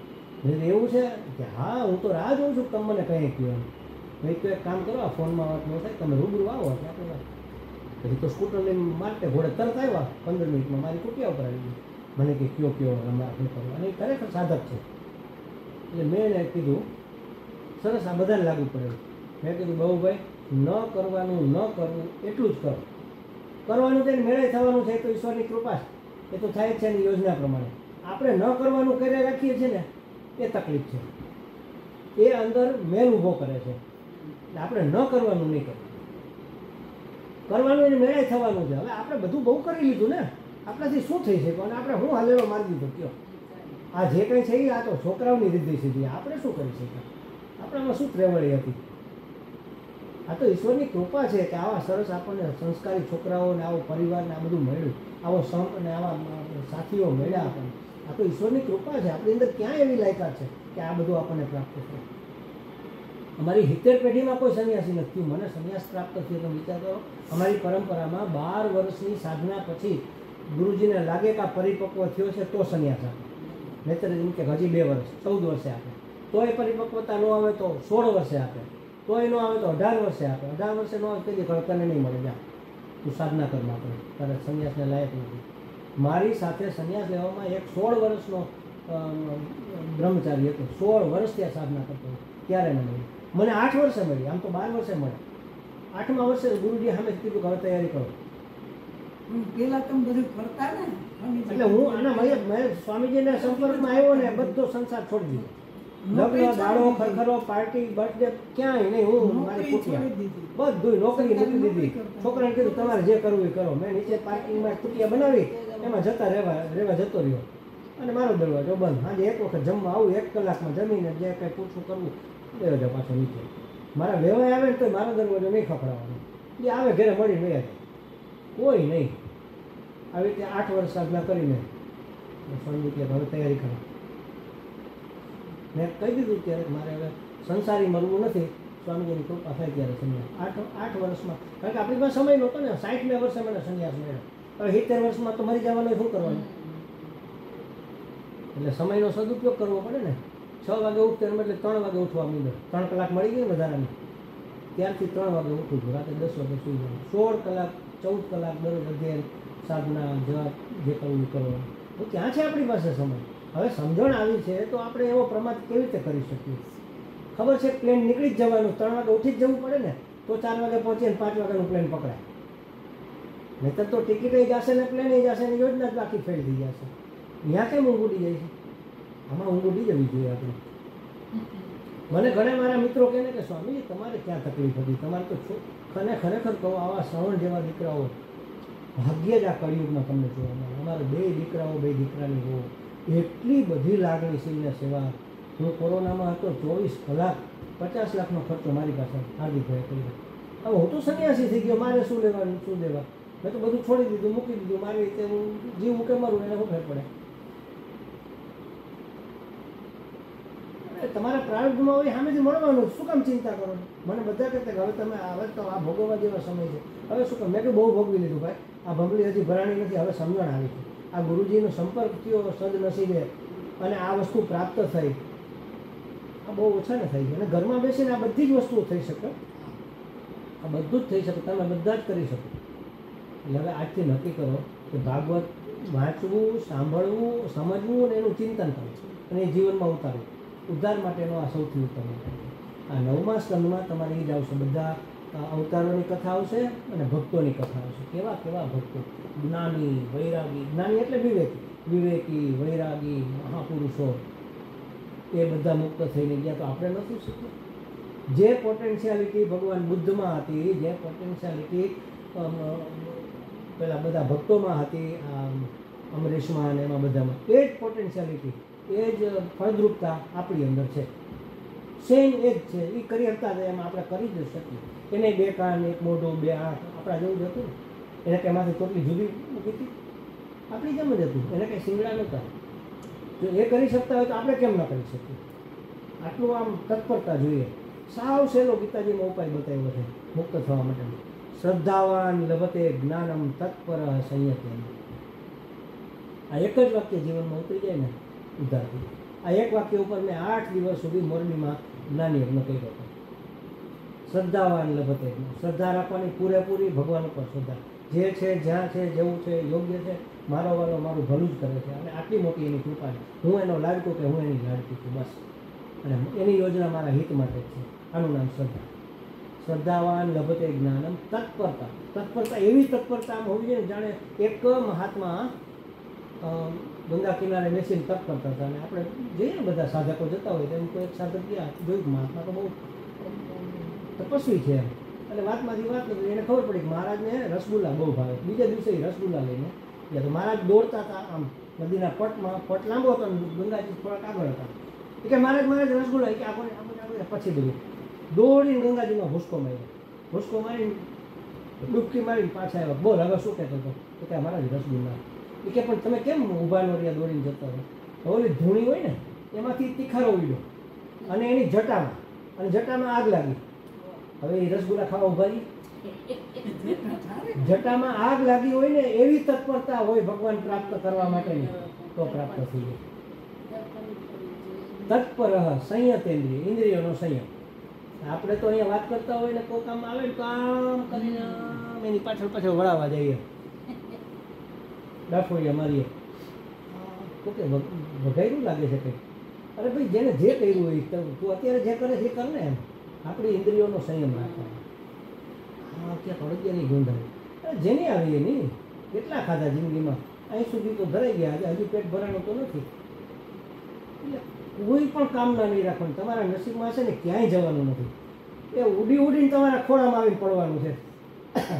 એવું છે કે હા હું તો રાહ જોઉં છું, તમે મને કંઈ કહ્યું એમ. ભાઈ તો એક કામ કરો, આ ફોનમાં વાત ન થાય, તમે રૂબરૂ આવો એટલે આપણે વાત. પછી તો સ્કૂટર લઈને માટે ઘોડે તરત આવ્યા, 15 મિનિટમાં મારી કુટિયા ઉપર આવી ગઈ. મને કે કયો આપણે કરવા, અને એ ખરેખર સાધક છે. એટલે મેં એને કીધું સરસ, આ બધાને લાગુ પડે. મેં કીધું બાબુભાઈ, ન કરવાનું ન કરવું એટલું જ કરો. કરવાનું તેને મેળે થવાનું છે, તો ઈશ્વરની કૃપા છે, એ તો થાય જ છે એની યોજના પ્રમાણે. આપણે ન કરવાનું કરી રાખીએ છીએ ને, એ તકલીફ છે, એ અંદર મેલ ઊભો કરે છે. એટલે આપણે ન કરવાનું નહીં કરવું, કરવાનું એને મેળે થવાનું છે. હવે આપણે બધું બહુ કરી લીધું ને, આપણાથી શું થઈ શકે, અને આપણે હું હાલેલો મારી દીધો કયો. આ જે કંઈ છે એ આ તો છોકરાઓની રીતિ સીધી, આપણે શું કરી શકીએ? આપણામાં શું ત્રેવડી હતી? આ તો ઈશ્વરની કૃપા છે કે આવા સરસ આપણને સંસ્કારી છોકરાઓને આવો પરિવારને આ બધું મળ્યું, આવો સંપ અને આવા સાથીઓ મળ્યા આપણને. આ તો ઈશ્વરની કૃપા છે. આપણી અંદર ક્યાં એવી લાયકાત છે કે આ બધું આપણને પ્રાપ્ત થાય? અમારી 70 પેઢીમાં કોઈ સંન્યાસી નથી થયું. મને સંન્યાસ પ્રાપ્ત થયો તો વિચાર કરો. અમારી પરંપરામાં 12 વર્ષની સાધના પછી ગુરુજીને લાગે કે આ પરિપક્વ થયો છે તો સંન્યાસ આપે. નહીતર એમ કે હજી 2 વર્ષ 14 વર્ષે આપે, તો એ પરિપક્વતા ન આવે તો 16 વર્ષે આપે, તો એ ન આવે તો 18 વર્ષે આપે. 18 વર્ષે ન આવે તો કઈ તને નહીં મળે, જા તું સાધના કરમાં આપણે તારે સંન્યાસને લાયક નથી. મારી સાથે સંન્યાસ લેવામાં એક 16 વર્ષનો બ્રહ્મચારી હતો. 16 વર્ષ ત્યાં સાધના કરતો, ત્યારે મને 8 વર્ષે મળી. આમ તો 12 વર્ષે મળે. 8મા વર્ષે ગુરુજી સામે કીધું કે હવે તૈયારી કરો. પેલા તમે બધું કરતા ને, એટલે હું આના મેં સ્વામીજીના સંપર્કમાં આવ્યો ને બધો સંસાર છોડી દીધો. લગ્ન, દાડો, ખરખરો, પાર્ટી, બર્થડે ક્યાંય નહીં. હું મારી કુટિયા બધું નોકરી મૂકી દીધી. છોકરાને કીધું તમારે જે કરવું એ કરો. મેં નીચે પાર્કિંગમાં કુટિયા બનાવી, એમાં જતા રહેવા જતો રહ્યો, અને મારો દરવાજો બંધ. આજે એક વખત જમવા આવું, 1 કલાકમાં જમીને જે કંઈ પૂછવું કરવું દરવાજો પાછો નીચે. મારા લેવાય આવે ને તો મારો દરવાજો નહીં ખખડાવવાનો. એ આવે ઘરે મળી વયા જાય, કોઈ નહીં. આવી રીતે 8 વર્ષ સાધના કરીને સ્વામી કે હવે તૈયારી કરો. મેં કહી દીધું ત્યારે મારે હવે સંસારી મરવું નથી, સ્વામીજીની કૃપા થાય ત્યારે સંન્યાસ. 8 વર્ષમાં, કારણ કે આપણી પાસે સમય નહોતો ને. 60મે વર્ષે મને સંન્યાસ મળ્યો. હવે 70 વર્ષમાં તો મરી જવાનું, શું કરવાનું? એટલે સમયનો સદુપયોગ કરવો પડે ને. 6 વાગે ઉઠતો એમ એટલે 3 વાગે ઉઠવા માંડ્યો. 3 કલાક મળી ગઈ વધારાની, ત્યારથી 3 વાગે ઉઠું છું, રાતે 10 વાગે સુઈ જાઉં. 16 કલાક 14 કલાક દરરોજ અધ્યયન, સાધના, જવાબ જે કરવું એ કરવાનું. તો ક્યાં છે આપણી પાસે સમય? હવે સમજણ આવી છે તો આપણે એવો પ્રમાદ કેવી રીતે કરી શકીએ? ખબર છે પ્લેન નીકળી જ જવાનું, 3 વાગે ઉઠી જ જવું પડે ને, તો 4 વાગે પહોંચીને 5 વાગ્યાનું પ્લેન પકડાય. નહીંતર તો ટિકિટ જશે ને પ્લેન જશે ને યોજના જ બાકી ફેલ થઈ જશે. ત્યાં કેમ ઊંઘ ઉડી જાય છે? આમાં ઊંઘ ઉડી જવી જોઈએ આપણે. મને ઘણા મારા મિત્રો કહે ને કે સ્વામી તમારે ક્યાં તકલીફ હતી, તમારે તો ખરેખર કહો આવા શ્રવણ જેવા દીકરાઓ ભાગ્ય જ આ કળિયુગમાં તમને જોવા મળે. અમારે 2 દીકરાઓ 2 દીકરાની હો, એટલી બધી લાગણીશીલ સેવા. હું કોરોનામાં હતો, 24 કલાક 50 લાખનો ખર્ચો મારી પાસે હાર્દિકભાઈ કર્યો. હવે હું તો સંન્યાસી થઈ ગયો, મારે શું લેવાનું શું દેવા? મેં તો બધું છોડી દીધું, મૂકી દીધું. મારી રીતે હું જીવું કે મરું એને શું ફેર પડે? તમારા પ્રારબ્ધમાં હોય સામેથી મળવાનું, શું કામ ચિંતા કરો? મને બધા કહેતા કે હવે તમે હવે તો આ ભોગવવા જેવા સમય છે, હવે શું કામ? મેં તો બહુ ભોગવી લીધું ભાઈ, આ ભંગલી હજી ભરાણી નથી, હવે સમજણ આવી છે. આ ગુરુજીનો સંપર્ક થયો સદનસીબે અને આ વસ્તુ પ્રાપ્ત થઈ, આ બહુ ઓછા ને થઈ છે. અને ઘરમાં બેસીને આ બધી જ વસ્તુઓ થઈ શકે, આ બધું જ થઈ શકે, તમે બધા જ કરી શકો. એટલે હવે આજથી નક્કી કરો કે ભાગવત વાંચવું, સાંભળવું, સમજવું અને એનું ચિંતન કરવું અને એ જીવનમાં ઉતારવું. ઉદ્ધાર માટેનો આ સૌથી ઉત્તમ ઉપાય છે. આ 9મા સ્કંદમાં તમારે એ જ આવશે, બધા અવતારોની કથા આવશે અને ભક્તોની કથા આવશે. કેવા કેવા ભક્તો, જ્ઞાની, વૈરાગી. જ્ઞાની એટલે વિવેકી, વૈરાગી, મહાપુરુષો, એ બધા મુક્ત થઈને ગયા. તો આપણે નથી શીખ્યું? જે પોટેન્શિયાલિટી ભગવાન બુદ્ધમાં હતી, જે પોટેન્શિયાલિટી પેલા બધા ભક્તોમાં હતી, અમરીશમાં અને એમાં બધામાં, એ જ પોટેન્શિયાલિટી, એ જ ફળદ્રુપતા આપણી અંદર છે. સેમ એ જ છે. એ કરી શકતા હતા એમાં આપણે કરી જ શકીએ. એને 2 કાન, 1 મોઢું, 2 આંખ, આપણા જેવું જ હતું ને. એને કંઈ માથે ટોટલી જુદી મૂકી હતી? આપણી જેમ જ હતું. એને કંઈ શિંગડા નહોતા. જો એ કરી શકતા હોય તો આપણે કેમ ન કરી શકીએ? આટલું આમ તત્પરતા જોઈએ. સાવ સહેલો ગીતાજીમાં ઉપાય બતાવ્યો છે મુક્ત થવા માટે. શ્રદ્ધાવાન લભતે જ્ઞાનમ તત્પર સંયતે. આ એક જ વાક્ય જીવનમાં ઉતરી જાય ને, ઉદ્ધાર થઈ જાય. આ એક વાક્ય ઉપર મેં 8 દિવસ સુધી મોરબીમાં જ્ઞાની યજ્ઞ કર્યો હતો. શ્રદ્ધાવાન લભતે, શ્રદ્ધા રાખવાની પૂરેપૂરી, ભગવાન ઉપર શ્રદ્ધા. જે છે, જ્યાં છે, જેવું છે, યોગ્ય છે, મારો વાલો મારું ભલું જ કરે છે અને આટલી મોટી એની કૃપા છે. હું એનો લાડકો કે હું એની લાડકી છું, બસ. અને એની યોજના મારા હિત માટે જ છે. આનું નામ શ્રદ્ધા. શ્રદ્ધાવાન લભતે જ્ઞાનમ તત્પરતા. તત્પરતા એવી તત્પરતા આમ હોવી જોઈએ જાણે એક મહાત્મા ગંગા કિનારે બેસીને તપ કરતા હતા. અને આપણે જઈએ ને બધા સાધકો જતા હોય તો એમ કોઈ એક સાધક ગયા જોયું મહાત્મા તો બહુ તપસ્વી છે એમ. એટલે વાતમાંથી વાત નથી, એને ખબર પડી કે મહારાજને રસગુલ્લા બહુ ભાવે. બીજા દિવસે રસગુલ્લા લઈને ગયા તો મહારાજ દોડતા હતા આમ નદીના પટમાં. પટ લાંબો હતો ને ગંગાજી થોડાક આગળ હતા. એ કે મહારાજ રસગુલ્લા, કે આપણે પછી બધું દોડીને ગંગાજીમાં ભૂસકો માર્યો. ભૂસકો મારીને ડૂબકી મારીને પાછા આવ્યા. બોલ હવે શું કહેતો હતો? તો કે મહારાજ રસગુલ્લા. એ કે પણ તમે કેમ ઊભા નો રહ્યા દોડીને જતા હોય? ઓલી ધૂણી હોય ને એમાંથી તીખારો ઉડ્યો અને એની જટામાં આગ લાગી. હવે એ રસગુલ્લા ખાવા ઉભા રહી? જટામાં આગ લાગી હોય ને એવી તત્પરતા હોય ભગવાન પ્રાપ્ત કરવા માટેની, તો પ્રાપ્ત થઈ જાય. તત્પર સંયતેન્દ્રિય, ઇન્દ્રિયોનો સંયમ. આપણે તો અહીંયા વાત કરતા હોય ને કોઈ કામ આવે ને તો આમ કરીને એની પાછળ વળાવવા જઈએ, ડાફોડિયા મારીએ. ઓકે, વઘાયરું લાગે છે કંઈ. અરે ભાઈ, જેને જે કર્યું હોય તું અત્યારે જે કરે છે કર ને. એમ આપણી ઇન્દ્રિયોનો સંયમ રાખવાનો. હા, ક્યાંક અડગ્યાની ગોંધાય. અરે જેની આવી એની. કેટલા ખાધા જિંદગીમાં? અહીં સુધી તો ધરાઈ ગયા, હજુ પેટ ભરાણું તો નથી. એટલે કોઈ પણ કામના નહીં રાખવાનું. તમારા નસીબમાં હશે ને ક્યાંય જવાનું નથી. એ ઉડીને તમારા ખોળામાં આવીને પડવાનું છે.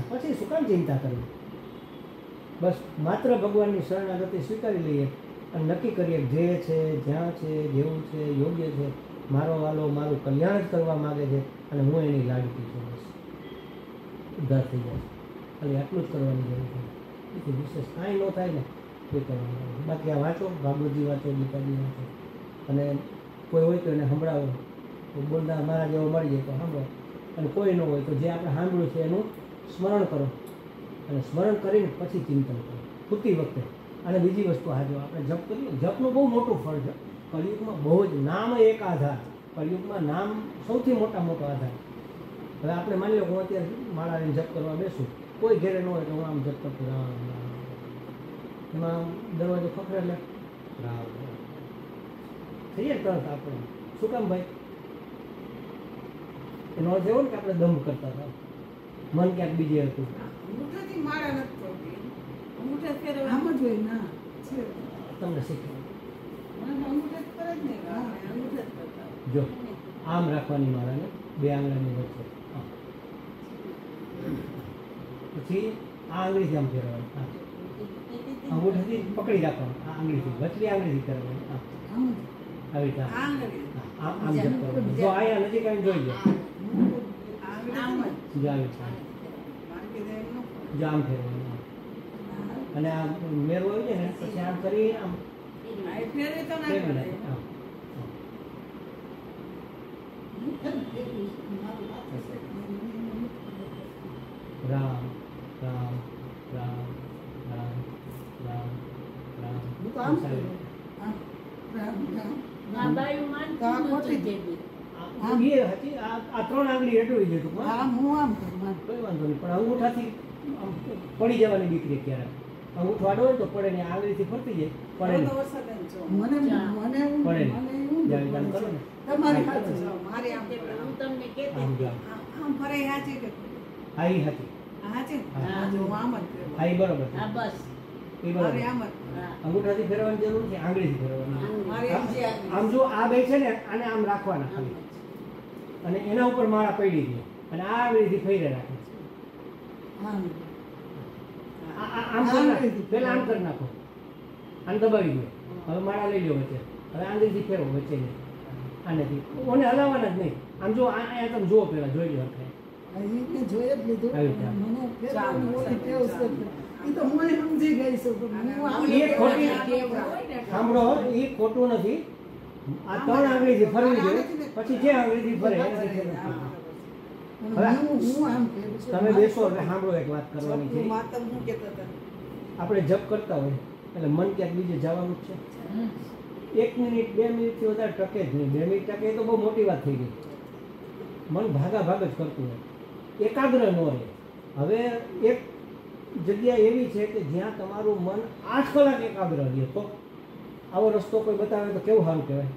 પછી શું કામ ચિંતા કરવી? બસ માત્ર ભગવાનની શરણાગતિ સ્વીકારી લઈએ અને નક્કી કરીએ જે છે, જ્યાં છે, જેવું છે, યોગ્ય છે, મારો વાલો મારું કલ્યાણ જ કરવા માગે છે અને હું એની લાડકી છું. બસ ઉધાર થઈ જાય ખાલી આટલું જ કરવાની જરૂર છે બીજું વિશેષ કાંઈ ન થાય ને એ કરવાનું બાકી આ વાંચો ભાગવતજી વાંચો ગીતાજી વાંચો અને કોઈ હોય તો એને સંભળાવો તો બોલતા મારા જેવો મળી જાય તો સાંભળો અને કોઈ ન હોય તો જે આપણે સાંભળ્યું છે એનું સ્મરણ કરો અને સ્મરણ કરીને પછી ચિંતન કરો ખૂતી વખતે. અને બીજી વસ્તુ આ જો આપણે જપ કરીએ જપનું બહુ મોટું ફળ છે કળિયુગમાં બહુ જ નામ એક આધાર કળિયુગમાં નામ સૌથી મોટો આધાર. હવે આપણે માની લો હું અત્યારે માળા લઈને જપ કરવા બેસું કોઈ ઘેરે ન હોય તો હું આમ જપ કરતો રામ રામ એમાં દરવાજો ખખડે એટલે રામ રામ થઈએ તરત આપણે શું કામ ભાઈ એનો અર્થ એવો ને કે આપણે દમ કરતા હતા મન ક્યાંક બીજે હતું. અંગૂઠાથી માળા નથી કરતી. અંગૂઠા ફેરવવા આમ જ હોય ના છે. તમને શીખવા મને અંગૂઠા જ કરે જ નહીં કે આપણે અંગૂઠા જ કરતા. જો આમ રાખવાની માળાને બે આંગળાની વચ્ચે આમ. પછી આ આંગળીથી આમ ફેરવવાની આમ અંગૂઠાથી પકડી રાખવાનું આ આંગળીથી વચલી આંગળીથી કરવાની આમ આમ આવી રીતે આ આંગળી આમ આમ જપ કરવાનું. જો અહીંયા નજીક આવીને જોઈ લો આંગળી જો આવી રીતે માર્કે દે એમ ન જો આમ ફેરવવાનું આમ. અને આ મેરવો આવી જાય ને પછી આમ કરી આમ આ ફેરવે તો ના ફેરવી કરે. નાખે આમ રામ રામ રામ રામ રામ રામ હું તો આમ સાહેબ. કરું. આમ રામ રામ આ બાયું માનતું તો આ નહોતું ખોટી. તેથી. એ હતી આ ત્રણ આંગળી હેઠવી છે ટૂંકમાં આમ હું આમ કરું આમ. કોઈ વાંધો નહીં પણ અંગૂઠાથી આમ પડી જવાની બીક ક્યારેક અંગૂઠો આડો હોય તો પડે ને આંગળીથી ફરતી જાય પડે હવે નહીં તો વરસાદ એમ છો. મને પડે મને નહીં જ્યારે કામ કરો ને તમારી આમ હાથે કરો. મારી આમ તે કરે. હું તમને કહેતી આમ જો આમ ફરે હાચી કે હા એ હતી હાચી હા. જો હું આમ જ ફેરવું. હા એ બરોબર છે. હા બસ એ મારી બરોબર આમ જ હા. અંગૂઠાથી ફેરવવાની જરૂર છે આંગળીથી ફેરવવાની મારી આમ જે આંગળી. આમ જો આ બે છે ને આને આમ રાખવાના ખાલી અને એના ઉપર માળા પડી ગઈ અને આ આંગળીથી ફેરે રાખે આમ આમ કરી નાખો પેલા આમ કરી નાખો આને દબાવી દો હવે માળા લઈ લો વચ્ચે હવે આંગળીથી ફેરવો વચ્ચે નહીં આનેથી ઓને હલાવવાના જ નહીં આમ જો અહીંયા તમે જુઓ પેલા જોઈ લો હરખાઈ. એને જોઈ જ લીધું આવી રીતે. મને ફેરવાની ઓલી ટેવ છે એ તો મને સમજી ગઈ છું પણ હું આમ એ ખોટી સાંભળો એ ખોટું નથી આ ત્રણ આંગળીથી ફરવી જોઈએ પછી જે આંગળીથી ફરે એનાથી ફેરવવું. હવે હું આમ ફેરું છું. તમે બેસો એટલે સાંભળો એક વાત કરવાની છે જપનું માતમ હું કહેતા હતા. આપણે જપ કરતા હોય એટલે મન ક્યાંક બીજે જવાનું જ છે. હમ. 1 મિનિટ 2 મિનિટથી વધારે ટકે જ નહીં 2 મિનિટ ટકે એ તો બહુ મોટી વાત થઈ ગઈ મન ભાગ જ કરતું હોય એકાગ્ર ન રહે. હવે એક જગ્યા એવી છે કે જ્યાં તમારું મન 8 કલાક એકાગ્ર રહે તો આવો રસ્તો કોઈ બતાવે તો કેવું સારું કહેવાય.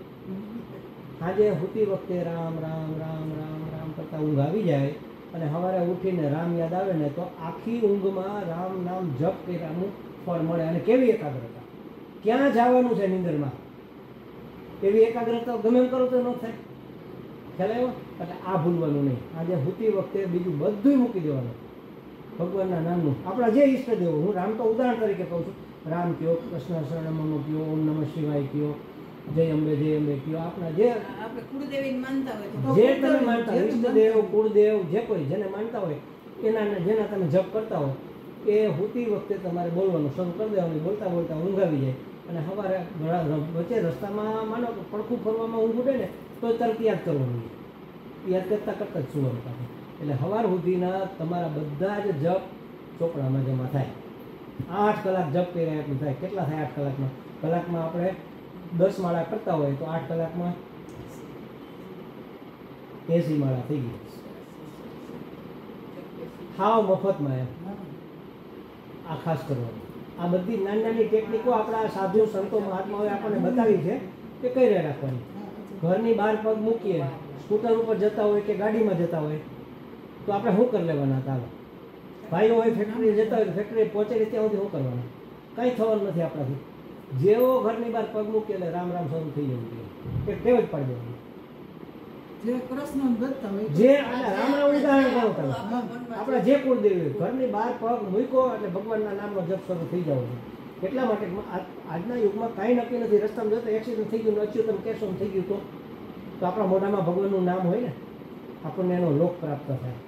આજે સૂતી વખતે રામ રામ રામ રામ રામ કરતા ઊંઘ આવી જાય અને સવારે ઉઠીને રામ યાદ આવે ને તો આખી ઊંઘમાં રામ નામ જપ કર્યાનું ફળ મળે. અને કેવી એકાગ્રતા ક્યાં જવાનું છે નિંદરમાં એવી એકાગ્રતા ગમે એમ કરો તો ન થાય. ખ્યાલ આવ્યો? એટલે આ ભૂલવાનું નહીં. આજે સૂતી વખતે બીજું બધું મૂકી દેવાનું ભગવાનના નામનું. આપણા જે ઈષ્ટદેવો હું રામ તો ઉદાહરણ તરીકે કહું છું રામ કયો કૃષ્ણ શરણમનો કયો ઓમ નમઃ શિવાય કયો જય અંબે કયો આપણા જે આપણે કુળદેવીને માનતા હોય તો જે તમે માનતા હોય ઈષ્ટદેવ કુળદેવ જે કોઈ જેને માનતા હોય જેના તમે જપ કરતા હોય એ સૂતી વખતે તમારે બોલવાનું શરૂ કરી દેવાનું. બોલતા બોલતા ઊંઘ આવી જાય અને સવારે વચ્ચે રસ્તામાં માનો કે પડખું ફરવામાં ઊંઘ ઉડે ને તો તરત યાદ કરવાનું યાદ કરતાં કરતાં જ સુવાનું પાછું. એટલે સવાર સુધીના તમારા બધા જ જપ ચોપડામાં જમા થાય. 8 કલાક જપ કર્યા એટલું થાય. કેટલા થાય 8 કલાકમાં? કલાકમાં આપણે 10 માળા કરતા હોય તો 8 કલાકમાં 80 માળા થઈ ગઈ. હાવ મફતમાં એમ આ ખાસ કરવાનું. આ બધી નાની નાની ટેકનિકો આપણા સાધુ સંતો મહાત્માઓએ આપણને બતાવી છે કે કઈ રીતે રાખવાની. ઘરની બહાર પગ મૂકીએ સ્કૂટર ઉપર જતા હોય કે ગાડીમાં જતા હોય તો આપણે શું કરી લેવાના હતા? ભાઈઓ હોય ફેક્ટરી જતા હોય ફેક્ટરી પહોંચે ત્યાં સુધી શું કરવાનું? કંઈ થવાનું નથી આપણાથી. જેવો ઘરની બહાર પગ મૂકીએ એટલે રામ રામ શરૂ થઈ જવું જોઈએ. કે ટેવ જ પાડી દેવાની. જે કૃષ્ણ ભક્ત હોય જે રામ રામ ઉદાહરણ કરો તમે આપણા જે કુળદેવી ઘરની બહાર પગ મૂક્યો એટલે ભગવાનના નામનો જપ શરૂ થઈ જવો છે. એટલા માટે આજના યુગમાં કાંઈ નક્કી નથી. રસ્તામાં જતો એક્સિડન્ટ થઈ ગયું અચ્યુતમ કેશવમ થઈ ગયું તો આપણા મોઢામાં ભગવાનનું નામ હોય ને આપણને એનો લોક પ્રાપ્ત થાય.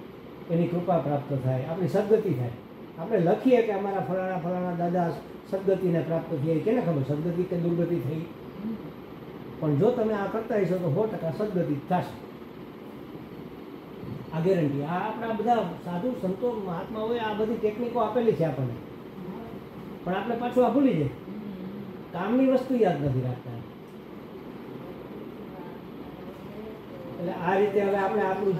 એની કૃપા પ્રાપ્ત થાય, આપણી સદગતિ થાય. આપણે લખીએ કે અમારા ફલાણા ફલાણા દાદા સદગતિને પ્રાપ્ત થયા, કેને ખબર સદગતિ કે દુર્ગતિ થઈ. પણ જો તમે આ કરતા હશો તો 100% સદગતિ થશે, આ ગેરંટી. આ આપણા બધા સાધુ સંતો મહાત્માઓએ આ બધી ટેકનિકો આપેલી છે આપણને, પણ આપણે પાછું આ ભૂલી જાય, કામની વસ્તુ યાદ નથી રાખતા. એટલે આ રીતે હવે આપણે આપણું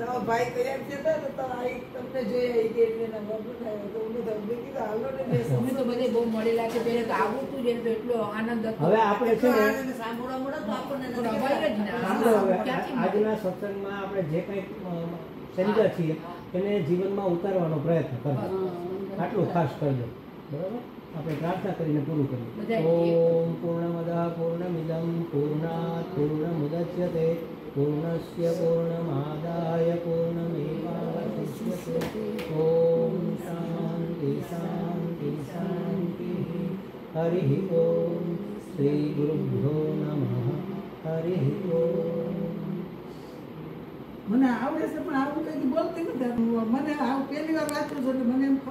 તો ભાઈ તૈયાર થતા ને તો આ એક તમને જોયા કે એના બાબુ થાય તો હું તો મેં કીધું હાલો ને અમે તો બધે બહુ મળેલા છે પહેલા તો આવતું જ તો એટલો આનંદ હતો. હવે આપણે છે ને સાંભળવા મળે તો આપણને નથી પ્રભાવ જ ના. સાંભળો હવે ક્યાંથી મળે? આજના સત્સંગમાં આપણે જે કંઈક સમજ્યા છીએ એને જીવનમાં ઉતારવાનો પ્રયત્ન કરજો. આટલું ખાસ કરજો, બરાબર? આપણે પ્રાર્થના કરીને પૂરું કરીએ. ઓમ પૂર્ણમદ પૂર્ણમિદમ પૂર્ણાત પૂર્ણમુદચ્યતે પૂર્ણસ્ય પૂર્ણમાદાય પૂર્ણમેવાવશિષ્યતે. ઓમ શાંતિ શાંતિ શાંતિ. હરિ ઓમ શ્રી ગુરુભ્યો નમઃ. હરિ ઓમ. મને આવડે છે પણ આવું કઈ બોલતી નથી. મને આવું પહેલી વાર વાંચું છું એટલે મને એમ ખબર